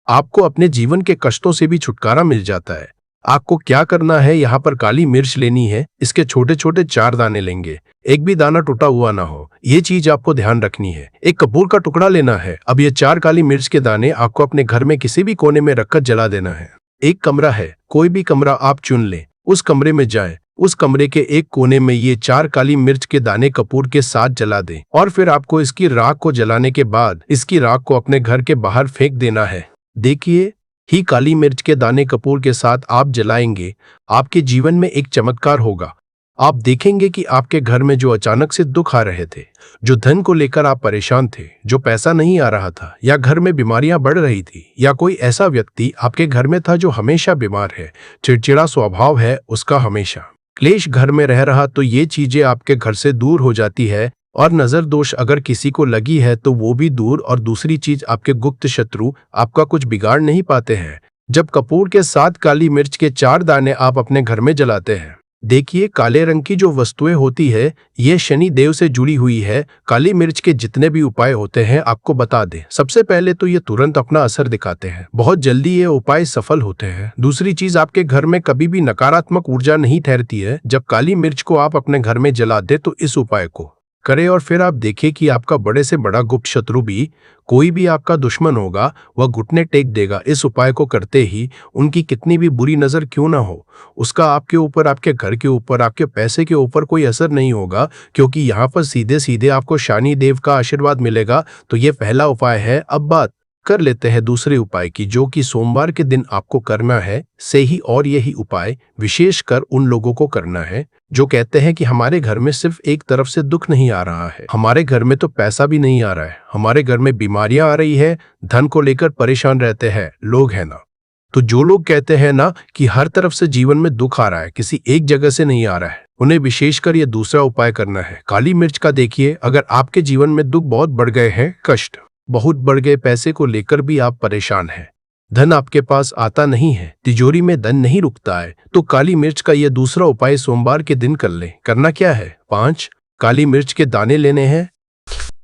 आपको अपने जीवन के कष्टों से भी छुटकारा मिल जाता है। आपको क्या करना है, यहाँ पर काली मिर्च लेनी है, इसके छोटे छोटे 4 दाने लेंगे, एक भी दाना टूटा हुआ ना हो, ये चीज आपको ध्यान रखनी है। एक कपूर का टुकड़ा लेना है। अब ये 4 काली मिर्च के दाने आपको अपने घर में किसी भी कोने में रखकर जला देना है। एक कमरा है, कोई भी कमरा आप चुन लें, उस कमरे में जाए, उस कमरे के एक कोने में ये 4 काली मिर्च के दाने कपूर के साथ जला दें, और फिर आपको इसकी राख को जलाने के बाद इसकी राख को अपने घर के बाहर फेंक देना है। देखिए, ही काली मिर्च के दाने कपूर के साथ आप जलाएंगे, आपके जीवन में एक चमत्कार होगा। आप देखेंगे कि आपके घर में जो अचानक से दुख आ रहे थे, जो धन को लेकर आप परेशान थे, जो पैसा नहीं आ रहा था, या घर में बीमारियां बढ़ रही थी, या कोई ऐसा व्यक्ति आपके घर में था जो हमेशा बीमार है, चिड़चिड़ा स्वभाव है उसका, हमेशा क्लेश घर में रह रहा, तो ये चीजें आपके घर से दूर हो जाती है। और नजर दोष अगर किसी को लगी है तो वो भी दूर। और दूसरी चीज, आपके गुप्त शत्रु आपका कुछ बिगाड़ नहीं पाते हैं जब कपूर के साथ काली मिर्च के 4 दाने आप अपने घर में जलाते हैं। देखिए, काले रंग की जो वस्तुएं होती है, ये शनि देव से जुड़ी हुई है। काली मिर्च के जितने भी उपाय होते हैं आपको बता दें, सबसे पहले तो ये तुरंत अपना असर दिखाते हैं, बहुत जल्दी ये उपाय सफल होते हैं। दूसरी चीज, आपके घर में कभी भी नकारात्मक ऊर्जा नहीं ठहरती है। जब काली मिर्च को आप अपने घर में जला दे तो इस उपाय को करें और फिर आप देखिए कि आपका बड़े से बड़ा गुप्त शत्रु भी, कोई भी आपका दुश्मन होगा, वह घुटने टेक देगा इस उपाय को करते ही। उनकी कितनी भी बुरी नजर क्यों ना हो, उसका आपके ऊपर, आपके घर के ऊपर, आपके पैसे के ऊपर कोई असर नहीं होगा, क्योंकि यहाँ पर सीधे सीधे आपको शनि देव का आशीर्वाद मिलेगा। तो ये पहला उपाय है। अब बात कर लेते हैं दूसरे उपाय की, जो कि सोमवार के दिन आपको करना है से ही। और यही उपाय विशेषकर उन लोगों को करना है जो कहते हैं कि हमारे घर में सिर्फ एक तरफ से दुख नहीं आ रहा है, हमारे घर में तो पैसा भी नहीं आ रहा है, हमारे घर में बीमारियां आ रही है, धन को लेकर परेशान रहते हैं लोग, है ना। तो जो लोग कहते हैं ना कि हर तरफ से जीवन में दुख आ रहा है, किसी एक जगह से नहीं आ रहा है, उन्हें विशेषकर ये दूसरा उपाय करना है। काली मिर्च का देखिए, अगर आपके जीवन में दुख बहुत बढ़ गए हैं, कष्ट बहुत बढ़ गए, पैसे को लेकर भी आप परेशान हैं, धन आपके पास आता नहीं है, तिजोरी में धन नहीं रुकता है, तो काली मिर्च का यह दूसरा उपाय सोमवार के दिन कर लें। करना क्या है, 5 काली मिर्च के दाने लेने हैं।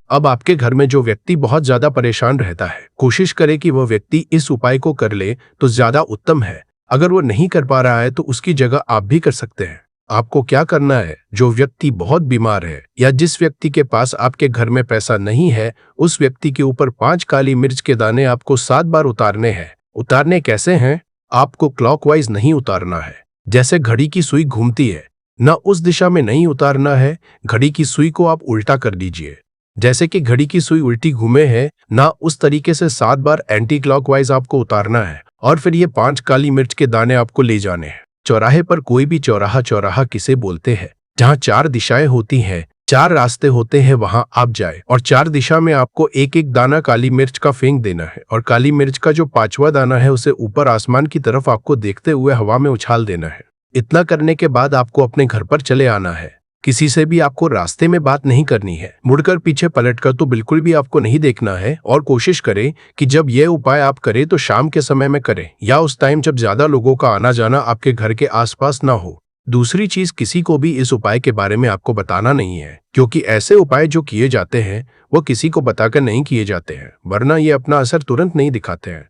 अब आपके घर में जो व्यक्ति बहुत ज्यादा परेशान रहता है, कोशिश करे कि वह व्यक्ति इस उपाय को कर ले तो ज्यादा उत्तम है। अगर वो नहीं कर पा रहा है तो उसकी जगह आप भी कर सकते हैं। आपको क्या करना है, जो व्यक्ति बहुत बीमार है या जिस व्यक्ति के पास आपके घर में पैसा नहीं है, उस व्यक्ति के ऊपर 5 काली मिर्च के दाने आपको 7 बार उतारने हैं। उतारने कैसे हैं, आपको क्लॉकवाइज नहीं उतारना है, जैसे घड़ी की सुई घूमती है ना उस दिशा में नहीं उतारना है। घड़ी की सुई को आप उल्टा कर दीजिए, जैसे कि घड़ी की सुई उल्टी घूमे है ना, उस तरीके से 7 बार एंटी क्लॉकवाइज आपको उतारना है। और फिर ये 5 काली मिर्च के दाने आपको ले जाने हैं चौराहे पर। कोई भी चौराहा, चौराहा किसे बोलते हैं, जहाँ 4 दिशाएं होती हैं, 4 रास्ते होते हैं, वहां आप जाए और 4 दिशा में आपको एक एक दाना काली मिर्च का फेंक देना है। और काली मिर्च का जो 5वां दाना है उसे ऊपर आसमान की तरफ आपको देखते हुए हवा में उछाल देना है। इतना करने के बाद आपको अपने घर पर चले आना है। किसी से भी आपको रास्ते में बात नहीं करनी है, मुड़कर पीछे पलटकर तो बिल्कुल भी आपको नहीं देखना है। और कोशिश करें कि जब यह उपाय आप करें तो शाम के समय में करें या उस टाइम जब ज्यादा लोगों का आना जाना आपके घर के आसपास ना हो। दूसरी चीज, किसी को भी इस उपाय के बारे में आपको बताना नहीं है, क्योंकि ऐसे उपाय जो किए जाते हैं वो किसी को बताकर नहीं किए जाते हैं, वरना ये अपना असर तुरंत नहीं दिखाते हैं।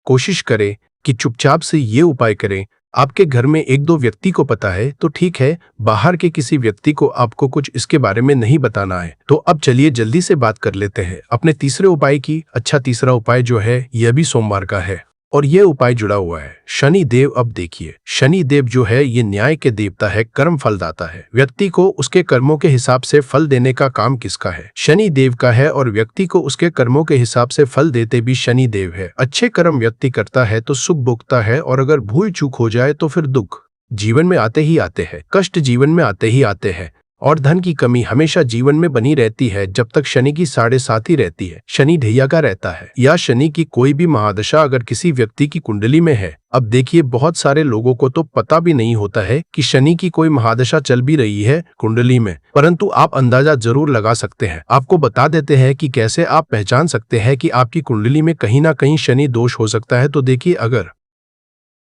कोशिश करें कि चुपचाप से ये उपाय करें। आपके घर में 1-2 व्यक्ति को पता है तो ठीक है, बाहर के किसी व्यक्ति को आपको कुछ इसके बारे में नहीं बताना है। तो अब चलिए जल्दी से बात कर लेते हैं अपने तीसरे उपाय की। अच्छा, तीसरा उपाय जो है यह भी सोमवार का है और यह उपाय जुड़ा हुआ है शनि देव। अब देखिए, शनि देव जो है ये न्याय के देवता है, कर्म फलदाता है। व्यक्ति को उसके कर्मों के हिसाब से फल देने का काम किसका है, शनि देव का है। और व्यक्ति को उसके कर्मों के हिसाब से फल देते भी शनि देव है। अच्छे कर्म व्यक्ति करता है तो सुख भोगता है, और अगर भूल चूक हो जाए तो फिर दुख जीवन में आते ही आते हैं, कष्ट जीवन में आते ही आते हैं, और धन की कमी हमेशा जीवन में बनी रहती है जब तक शनि की 7.5 रहती है, शनि ढैया का रहता है, या शनि की कोई भी महादशा अगर किसी व्यक्ति की कुंडली में है। अब देखिए, बहुत सारे लोगों को तो पता भी नहीं होता है कि शनि की कोई महादशा चल भी रही है कुंडली में, परंतु आप अंदाजा जरूर लगा सकते हैं। आपको बता देते हैं कि कैसे आप पहचान सकते हैं कि आपकी कुंडली में कहीं ना कहीं शनि दोष हो सकता है। तो देखिए, अगर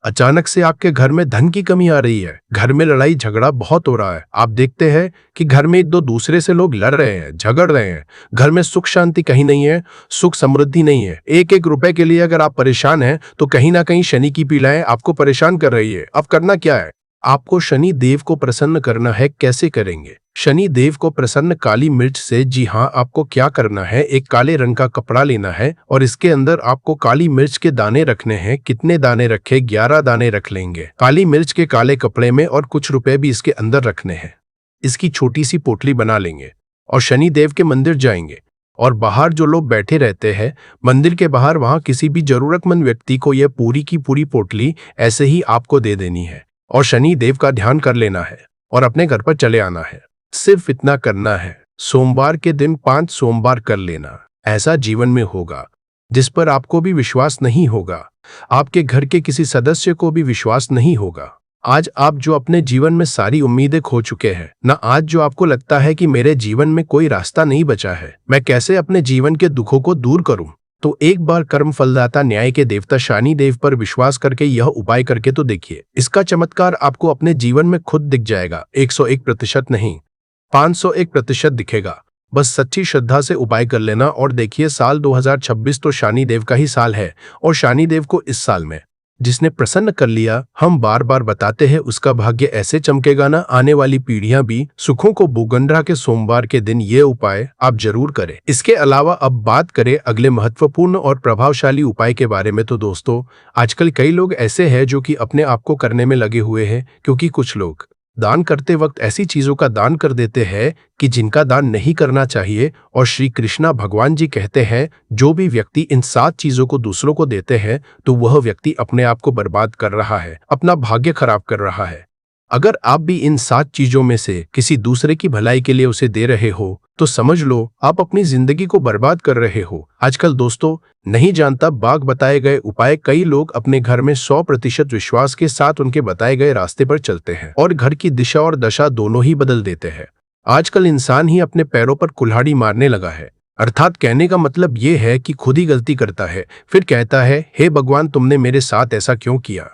अचानक से आपके घर में धन की कमी आ रही है, घर में लड़ाई झगड़ा बहुत हो रहा है, आप देखते हैं कि घर में 1-2 दूसरे से लोग लड़ रहे हैं, झगड़ रहे हैं, घर में सुख शांति कहीं नहीं है, सुख समृद्धि नहीं है, 1-1 रुपए के लिए अगर आप परेशान हैं तो कहीं ना कहीं शनि की पीड़ाएं आपको परेशान कर रही है। अब करना क्या है, आपको शनि देव को प्रसन्न करना है। कैसे करेंगे शनि देव को प्रसन्न? काली मिर्च से। जी हाँ, आपको क्या करना है, एक काले रंग का कपड़ा लेना है और इसके अंदर आपको काली मिर्च के दाने रखने हैं। कितने दाने रखे, 11 दाने रख लेंगे काली मिर्च के काले कपड़े में, और कुछ रुपए भी इसके अंदर रखने हैं। इसकी छोटी सी पोटली बना लेंगे और शनि देव के मंदिर जाएंगे, और बाहर जो लोग बैठे रहते हैं मंदिर के बाहर, वहां किसी भी जरूरतमंद व्यक्ति को यह पूरी की पूरी पोटली ऐसे ही आपको दे देनी है और शनि देव का ध्यान कर लेना है और अपने घर पर चले आना है। सिर्फ इतना करना है। सोमवार के दिन 5 सोमवार कर लेना। ऐसा जीवन में होगा जिस पर आपको भी विश्वास नहीं होगा, आपके घर के किसी सदस्य को भी विश्वास नहीं होगा। आज आप जो अपने जीवन में सारी उम्मीदें खो चुके हैं ना, आज जो आपको लगता है कि मेरे जीवन में कोई रास्ता नहीं बचा है, मैं कैसे अपने जीवन के दुखों को दूर करूं, तो एक बार कर्म फलदाता न्याय के देवता शनि देव पर विश्वास करके यह उपाय करके तो देखिए, इसका चमत्कार आपको अपने जीवन में खुद दिख जाएगा। 101% नहीं, 501% दिखेगा। बस सच्ची श्रद्धा से उपाय कर लेना और देखिए, साल 2026 तो शनि देव का ही साल है और शनि देव को इस साल में जिसने प्रसन्न कर लिया, हम बार बार बताते हैं उसका भाग्य ऐसे चमकेगा ना, आने वाली पीढ़ियां भी सुखों को भूगंडरा के सोमवार के दिन ये उपाय आप जरूर करें। इसके अलावा अब बात करें अगले महत्वपूर्ण और प्रभावशाली उपाय के बारे में, तो दोस्तों आजकल कई लोग ऐसे हैं जो कि अपने आप को करने में लगे हुए हैं, क्योंकि कुछ लोग दान करते वक्त ऐसी चीजों का दान कर देते हैं कि जिनका दान नहीं करना चाहिए। और श्री कृष्णा भगवान जी कहते हैं, जो भी व्यक्ति इन 7 चीजों को दूसरों को देते हैं तो वह व्यक्ति अपने आप को बर्बाद कर रहा है, अपना भाग्य खराब कर रहा है। अगर आप भी इन 7 चीजों में से किसी दूसरे की भलाई के लिए उसे दे रहे हो तो समझ लो आप अपनी जिंदगी को बर्बाद कर रहे हो। आजकल दोस्तों नहीं जानता बाग बताए गए उपाय, कई लोग अपने घर में 100% विश्वास के साथ उनके बताए गए रास्ते पर चलते हैं और घर की दिशा और दशा दोनों ही बदल देते हैं। आजकल इंसान ही अपने पैरों पर कुल्हाड़ी मारने लगा है, अर्थात कहने का मतलब ये है कि खुद ही गलती करता है, फिर कहता है हे भगवान तुमने मेरे साथ ऐसा क्यों किया।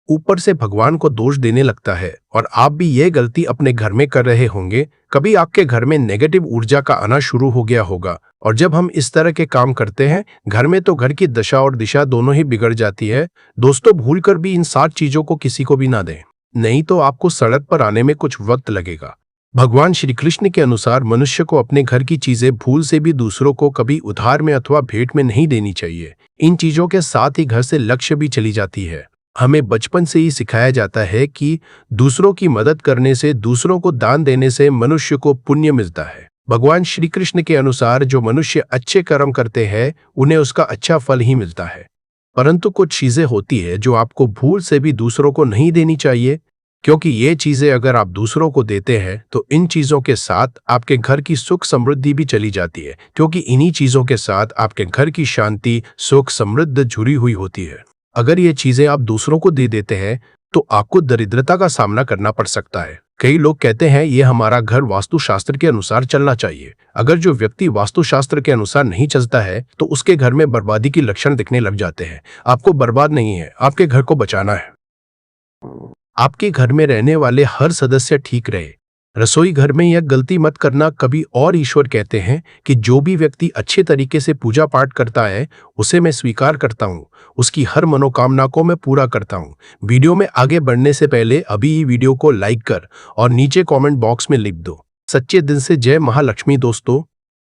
ऊपर से भगवान को दोष देने लगता है। और आप भी ये गलती अपने घर में कर रहे होंगे। कभी आपके घर में नेगेटिव ऊर्जा का आना शुरू हो गया होगा, और जब हम इस तरह के काम करते हैं घर में तो घर की दशा और दिशा दोनों ही बिगड़ जाती है। दोस्तों भूलकर भी इन 7 चीजों को किसी को भी ना दें, नहीं तो आपको सड़क पर आने में कुछ वक्त लगेगा। भगवान श्री कृष्ण के अनुसार मनुष्य को अपने घर की चीजें भूल से भी दूसरों को कभी उधार में अथवा भेंट में नहीं देनी चाहिए। इन चीजों के साथ ही घर से लक्ष्य भी चली जाती है। हमें बचपन से ही सिखाया जाता है कि दूसरों की मदद करने से, दूसरों को दान देने से मनुष्य को पुण्य मिलता है। भगवान श्री कृष्ण के अनुसार जो मनुष्य अच्छे कर्म करते हैं उन्हें उसका अच्छा फल ही मिलता है। परंतु कुछ चीजें होती है जो आपको भूल से भी दूसरों को नहीं देनी चाहिए, क्योंकि ये चीजें अगर आप दूसरों को देते हैं तो इन चीजों के साथ आपके घर की सुख समृद्धि भी चली जाती है, क्योंकि इन्हीं चीजों के साथ आपके घर की शांति, सुख, समृद्धि जुड़ी हुई होती है। अगर ये चीजें आप दूसरों को दे देते हैं तो आपको दरिद्रता का सामना करना पड़ सकता है। कई लोग कहते हैं ये हमारा घर वास्तुशास्त्र के अनुसार चलना चाहिए। अगर जो व्यक्ति वास्तुशास्त्र के अनुसार नहीं चलता है तो उसके घर में बर्बादी की लक्षण दिखने लग जाते हैं। आपको बर्बाद नहीं है, आपके घर को बचाना है। आपके घर में रहने वाले हर सदस्य ठीक रहे। रसोई घर में यह गलती मत करना कभी। और ईश्वर कहते हैं कि जो भी व्यक्ति अच्छे तरीके से पूजा पाठ करता है उसे मैं स्वीकार करता हूँ, उसकी हर मनोकामना को मैं पूरा करता हूँ। वीडियो में आगे बढ़ने से पहले अभी ही वीडियो को लाइक कर और नीचे कमेंट बॉक्स में लिख दो सच्चे दिल से जय महालक्ष्मी। दोस्तों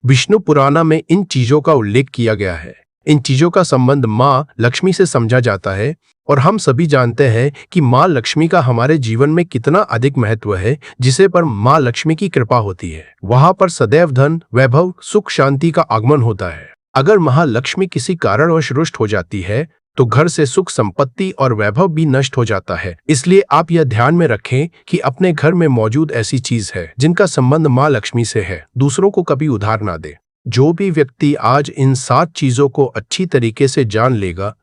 विष्णु पुराण में इन चीजों का उल्लेख किया गया है। इन चीजों का संबंध माँ लक्ष्मी से समझा जाता है और हम सभी जानते हैं कि माँ लक्ष्मी का हमारे जीवन में कितना अधिक महत्व है। जिसे पर माँ लक्ष्मी की कृपा होती है वहां पर सदैव धन, वैभव, सुख, शांति का आगमन होता है। अगर महालक्ष्मी किसी कारणवश रुष्ट हो जाती है तो घर से सुख, संपत्ति और वैभव भी नष्ट हो जाता है। इसलिए आप यह ध्यान में रखें कि अपने घर में मौजूद ऐसी चीज है जिनका संबंध माँ लक्ष्मी से है, दूसरों को कभी उधार ना दे। जो भी व्यक्ति आज इन 7 चीजों को अच्छी तरीके से जान लेगा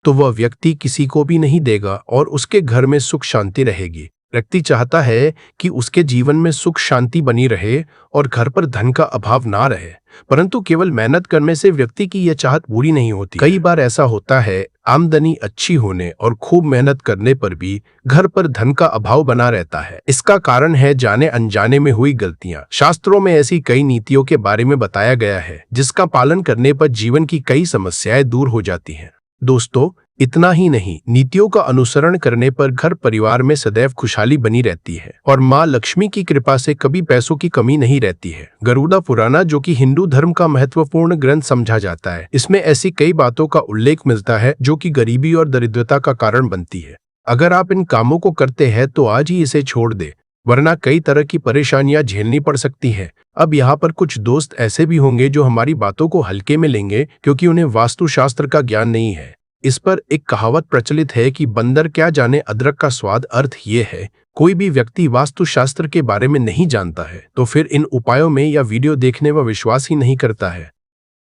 तो वह व्यक्ति किसी को भी नहीं देगा और उसके घर में सुख शांति रहेगी। व्यक्ति चाहता है कि उसके जीवन में सुख शांति बनी रहे और घर पर धन का अभाव ना रहे, परंतु केवल मेहनत करने से व्यक्ति की यह चाहत पूरी नहीं होती। कई बार ऐसा होता है आमदनी अच्छी होने और खूब मेहनत करने पर भी घर पर धन का अभाव बना रहता है। इसका कारण है जाने अनजाने में हुई गलतियां। शास्त्रों में ऐसी कई नीतियों के बारे में बताया गया है जिसका पालन करने पर जीवन की कई समस्याएं दूर हो जाती हैं। दोस्तों इतना ही नहीं, नीतियों का अनुसरण करने पर घर परिवार में सदैव खुशहाली बनी रहती है और माँ लक्ष्मी की कृपा से कभी पैसों की कमी नहीं रहती है। गरुड़ा पुराण जो कि हिंदू धर्म का महत्वपूर्ण ग्रंथ समझा जाता है, इसमें ऐसी कई बातों का उल्लेख मिलता है जो कि गरीबी और दरिद्रता का कारण बनती है। अगर आप इन कामों को करते हैं तो आज ही इसे छोड़ दे, वरना कई तरह की परेशानियां झेलनी पड़ सकती है। अब यहाँ पर कुछ दोस्त ऐसे भी होंगे जो हमारी बातों को हल्के में लेंगे क्योंकि उन्हें वास्तुशास्त्र का ज्ञान नहीं है। इस पर एक कहावत प्रचलित है कि बंदर क्या जाने अदरक का स्वाद। अर्थ ये है, कोई भी व्यक्ति वास्तुशास्त्र के बारे में नहीं जानता है तो फिर इन उपायों में या वीडियो देखने व विश्वास ही नहीं करता है।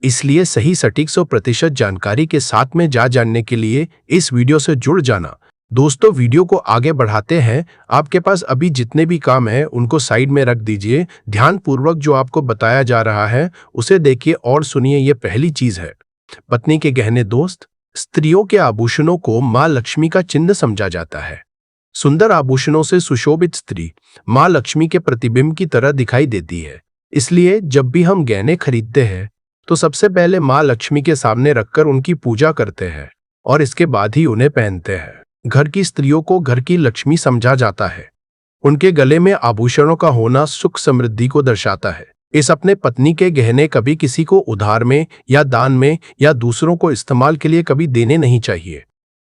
इसलिए सही सटीक 100% जानकारी के साथ में जानने के लिए इस वीडियो से जुड़ जाना। दोस्तों वीडियो को आगे बढ़ाते हैं। आपके पास अभी जितने भी काम हैं उनको साइड में रख दीजिए। ध्यानपूर्वक जो आपको बताया जा रहा है उसे देखिए और सुनिए। ये पहली चीज है पत्नी के गहने। दोस्त स्त्रियों के आभूषणों को माँ लक्ष्मी का चिन्ह समझा जाता है। सुंदर आभूषणों से सुशोभित स्त्री माँ लक्ष्मी के प्रतिबिंब की तरह दिखाई देती है। इसलिए जब भी हम गहने खरीदते हैं तो सबसे पहले माँ लक्ष्मी के सामने रखकर उनकी पूजा करते हैं और इसके बाद ही उन्हें पहनते हैं। घर की स्त्रियों को घर की लक्ष्मी समझा जाता है। उनके गले में आभूषणों का होना सुख समृद्धि को दर्शाता है। इस अपने पत्नी के गहने कभी किसी को उधार में या दान में या दूसरों को इस्तेमाल के लिए कभी देने नहीं चाहिए।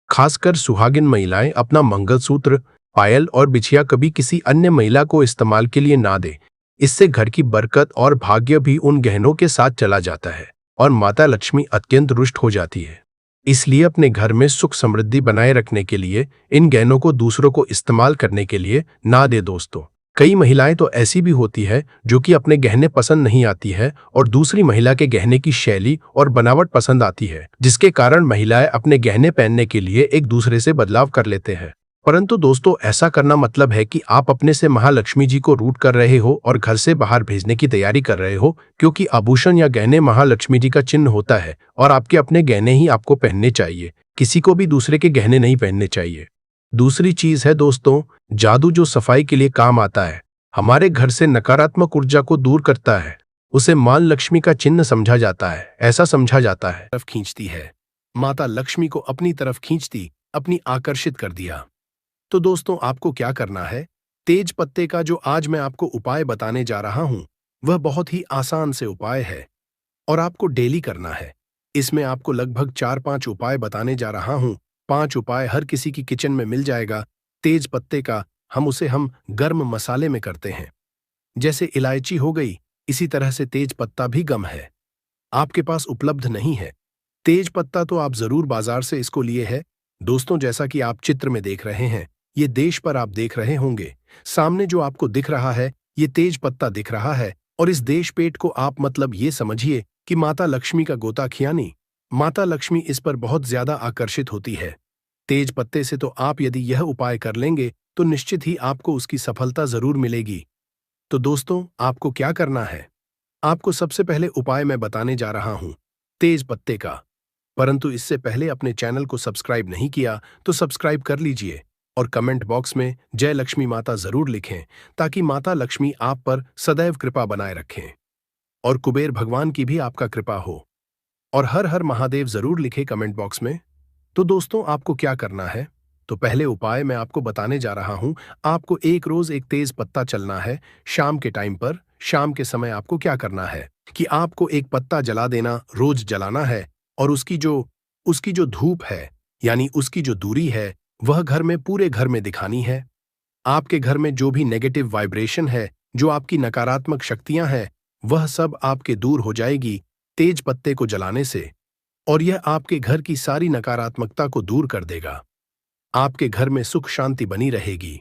खासकर सुहागिन महिलाएं अपना मंगलसूत्र, पायल और बिछिया कभी किसी अन्य महिला को इस्तेमाल के लिए ना दे। इससे घर की बरकत और भाग्य भी उन गहनों के साथ चला जाता है और माता लक्ष्मी अत्यंत रुष्ट हो जाती है। इसलिए अपने घर में सुख समृद्धि बनाए रखने के लिए इन गहनों को दूसरों को इस्तेमाल करने के लिए ना दे दोस्तों। कई महिलाएं तो ऐसी भी होती है जो कि अपने गहने पसंद नहीं आती है और दूसरी महिला के गहने की शैली और बनावट पसंद आती है, जिसके कारण महिलाएं अपने गहने पहनने के लिए एक दूसरे से बदलाव कर लेते हैं। परंतु दोस्तों, ऐसा करना मतलब है कि आप अपने से महालक्ष्मी जी को रूठ कर रहे हो और घर से बाहर भेजने की तैयारी कर रहे हो, क्योंकि आभूषण या गहने महालक्ष्मी जी का चिन्ह होता है और आपके अपने गहने ही आपको पहनने चाहिए। किसी को भी दूसरे के गहने नहीं पहनने चाहिए। दूसरी चीज है दोस्तों, जादू, जो सफाई के लिए काम आता है, हमारे घर से नकारात्मक ऊर्जा को दूर करता है। उसे मां लक्ष्मी का चिन्ह समझा जाता है। ऐसा समझा जाता है तरफ खींचती है, माता लक्ष्मी को अपनी तरफ खींचती, अपनी आकर्षित कर दिया। तो दोस्तों, आपको क्या करना है? तेज पत्ते का जो आज मैं आपको उपाय बताने जा रहा हूं, वह बहुत ही आसान से उपाय है और आपको डेली करना है। इसमें आपको लगभग 4-5 उपाय बताने जा रहा हूं। 5 उपाय हर किसी की किचन में मिल जाएगा। तेज पत्ते का हम गर्म मसाले में करते हैं। जैसे इलायची हो गई, इसी तरह से तेज पत्ता भी गम है, आपके पास उपलब्ध नहीं है। तेज पत्ता तो आप जरूर बाजार से इसको लिए है। दोस्तों, जैसा कि आप चित्र में देख रहे हैं, ये देश पर आप देख रहे होंगे, सामने जो आपको दिख रहा है, ये तेज पत्ता दिख रहा है। और इस देश पेट को आप मतलब ये समझिए कि माता लक्ष्मी का गोताखियानी। माता लक्ष्मी इस पर बहुत ज्यादा आकर्षित होती है। तेज पत्ते से तो आप यदि यह उपाय कर लेंगे तो निश्चित ही आपको उसकी सफलता जरूर मिलेगी। तो दोस्तों, आपको क्या करना है? आपको सबसे पहले उपाय मैं बताने जा रहा हूं, तेज पत्ते का। परंतु इससे पहले अपने चैनल को सब्सक्राइब नहीं किया तो सब्सक्राइब कर लीजिए और कमेंट बॉक्स में जय लक्ष्मी माता जरूर लिखें, ताकि माता लक्ष्मी आप पर सदैव कृपा बनाए रखें और कुबेर भगवान की भी आपका कृपा हो। और हर हर महादेव जरूर लिखे कमेंट बॉक्स में। तो दोस्तों, आपको क्या करना है? तो पहले उपाय मैं आपको बताने जा रहा हूं। आपको एक रोज एक तेज पत्ता चलना है शाम के टाइम पर। शाम के समय आपको क्या करना है कि आपको एक पत्ता जला देना, रोज जलाना है और उसकी जो धूप है, यानी उसकी जो दूरी है, वह घर में, पूरे घर में दिखानी है। आपके घर में जो भी नेगेटिव वाइब्रेशन है, जो आपकी नकारात्मक शक्तियां हैं, वह सब आपके दूर हो जाएगी तेज पत्ते को जलाने से, और यह आपके घर की सारी नकारात्मकता को दूर कर देगा। आपके घर में सुख शांति बनी रहेगी।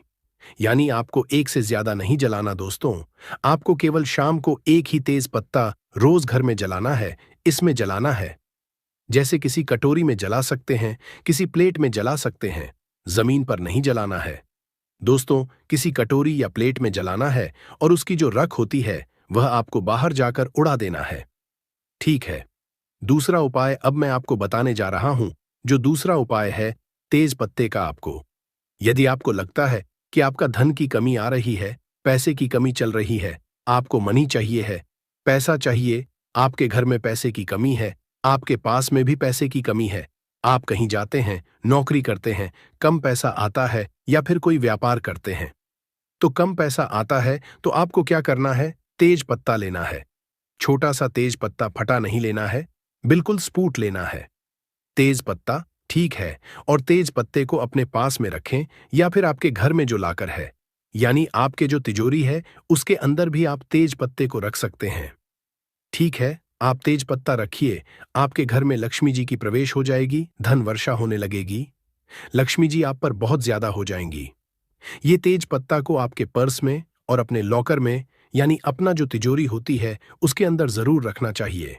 यानी आपको एक से ज्यादा नहीं जलाना दोस्तों, आपको केवल शाम को एक ही तेज पत्ता रोज घर में जलाना है। इसमें जलाना है, जैसे किसी कटोरी में जला सकते हैं, किसी प्लेट में जला सकते हैं, जमीन पर नहीं जलाना है दोस्तों। किसी कटोरी या प्लेट में जलाना है और उसकी जो रख होती है, वह आपको बाहर जाकर उड़ा देना है। ठीक है। दूसरा उपाय अब मैं आपको बताने जा रहा हूं। जो दूसरा उपाय है तेज पत्ते का, आपको यदि आपको लगता है कि आपका धन की कमी आ रही है, पैसे की कमी चल रही है, आपको मनी चाहिए है, पैसा चाहिए, आपके घर में पैसे की कमी है, आपके पास में भी पैसे की कमी है, आप कहीं जाते हैं, नौकरी करते हैं, कम पैसा आता है, या फिर कोई व्यापार करते हैं तो कम पैसा आता है, तो आपको क्या करना है? तेज पत्ता लेना है। छोटा सा तेज पत्ता, फटा नहीं लेना है, बिल्कुल स्पूट लेना है तेज पत्ता। ठीक है। और तेज पत्ते को अपने पास में रखें, या फिर आपके घर में जो लाकर है, यानी आपके जो तिजोरी है, उसके अंदर भी आप तेज पत्ते को रख सकते हैं। ठीक है। आप तेज पत्ता रखिए, आपके घर में लक्ष्मी जी की प्रवेश हो जाएगी, धन वर्षा होने लगेगी, लक्ष्मी जी आप पर बहुत ज्यादा हो जाएंगी। ये तेज पत्ता को आपके पर्स में और अपने लॉकर में, यानी अपना जो तिजोरी होती है, उसके अंदर जरूर रखना चाहिए।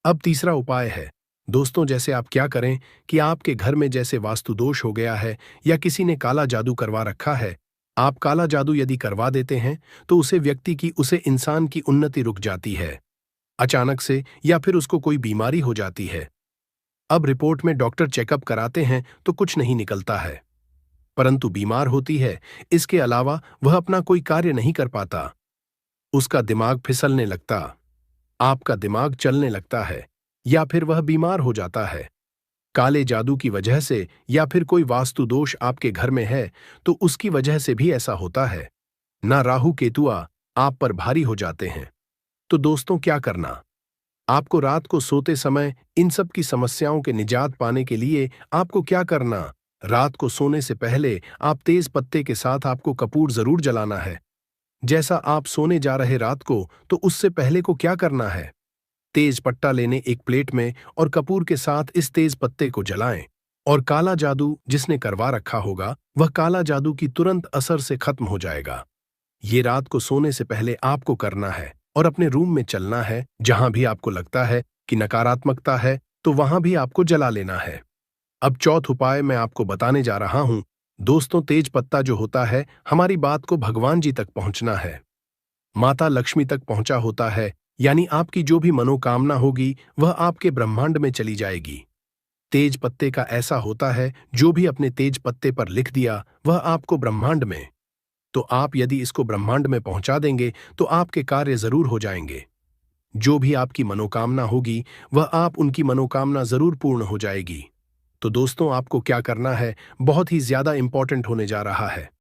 अब तीसरा उपाय है दोस्तों, जैसे आप क्या करें कि आपके घर में जैसे वास्तु दोष हो गया है या किसी ने काला जादू करवा रखा है, आप काला जादू यदि करवा देते हैं तो उसे इंसान की उन्नति रुक जाती है अचानक से, या फिर उसको कोई बीमारी हो जाती है। अब रिपोर्ट में डॉक्टर चेकअप कराते हैं तो कुछ नहीं निकलता है, परंतु बीमार होती है। इसके अलावा वह अपना कोई कार्य नहीं कर पाता, उसका दिमाग फिसलने लगता, आपका दिमाग चलने लगता है, या फिर वह बीमार हो जाता है। काले जादू की वजह से या फिर कोई वास्तु दोष आपके घर में है तो उसकी वजह से भी ऐसा होता है। ना राहु केतुआ आप पर भारी हो जाते हैं। तो दोस्तों क्या करना? आपको रात को सोते समय इन सब की समस्याओं के निजात पाने के लिए आपको क्या करना? रात को सोने से पहले आप तेज पत्ते के साथ आपको कपूर जरूर जलाना है। जैसा आप सोने जा रहे रात को तो उससे पहले को क्या करना है? तेज पत्ता लेने एक प्लेट में और कपूर के साथ इस तेज पत्ते को जलाएं और काला जादू जिसने करवा रखा होगा वह काला जादू की तुरंत असर से खत्म हो जाएगा। ये रात को सोने से पहले आपको करना है और अपने रूम में चलना है। जहां भी आपको लगता है कि नकारात्मकता है तो वहां भी आपको जला लेना है। अब चौथा उपाय मैं आपको बताने जा रहा हूं। दोस्तों तेज पत्ता जो होता है हमारी बात को भगवान जी तक पहुंचना है, माता लक्ष्मी तक पहुंचा होता है, यानी आपकी जो भी मनोकामना होगी वह आपके ब्रह्मांड में चली जाएगी। तेज पत्ते का ऐसा होता है जो भी अपने तेज पत्ते पर लिख दिया वह आपको ब्रह्मांड में, तो आप यदि इसको ब्रह्मांड में पहुंचा देंगे तो आपके कार्य जरूर हो जाएंगे। जो भी आपकी मनोकामना होगी वह आप उनकी मनोकामना जरूर पूर्ण हो जाएगी। तो दोस्तों आपको क्या करना है बहुत ही ज्यादा इंपॉर्टेंट होने जा रहा है।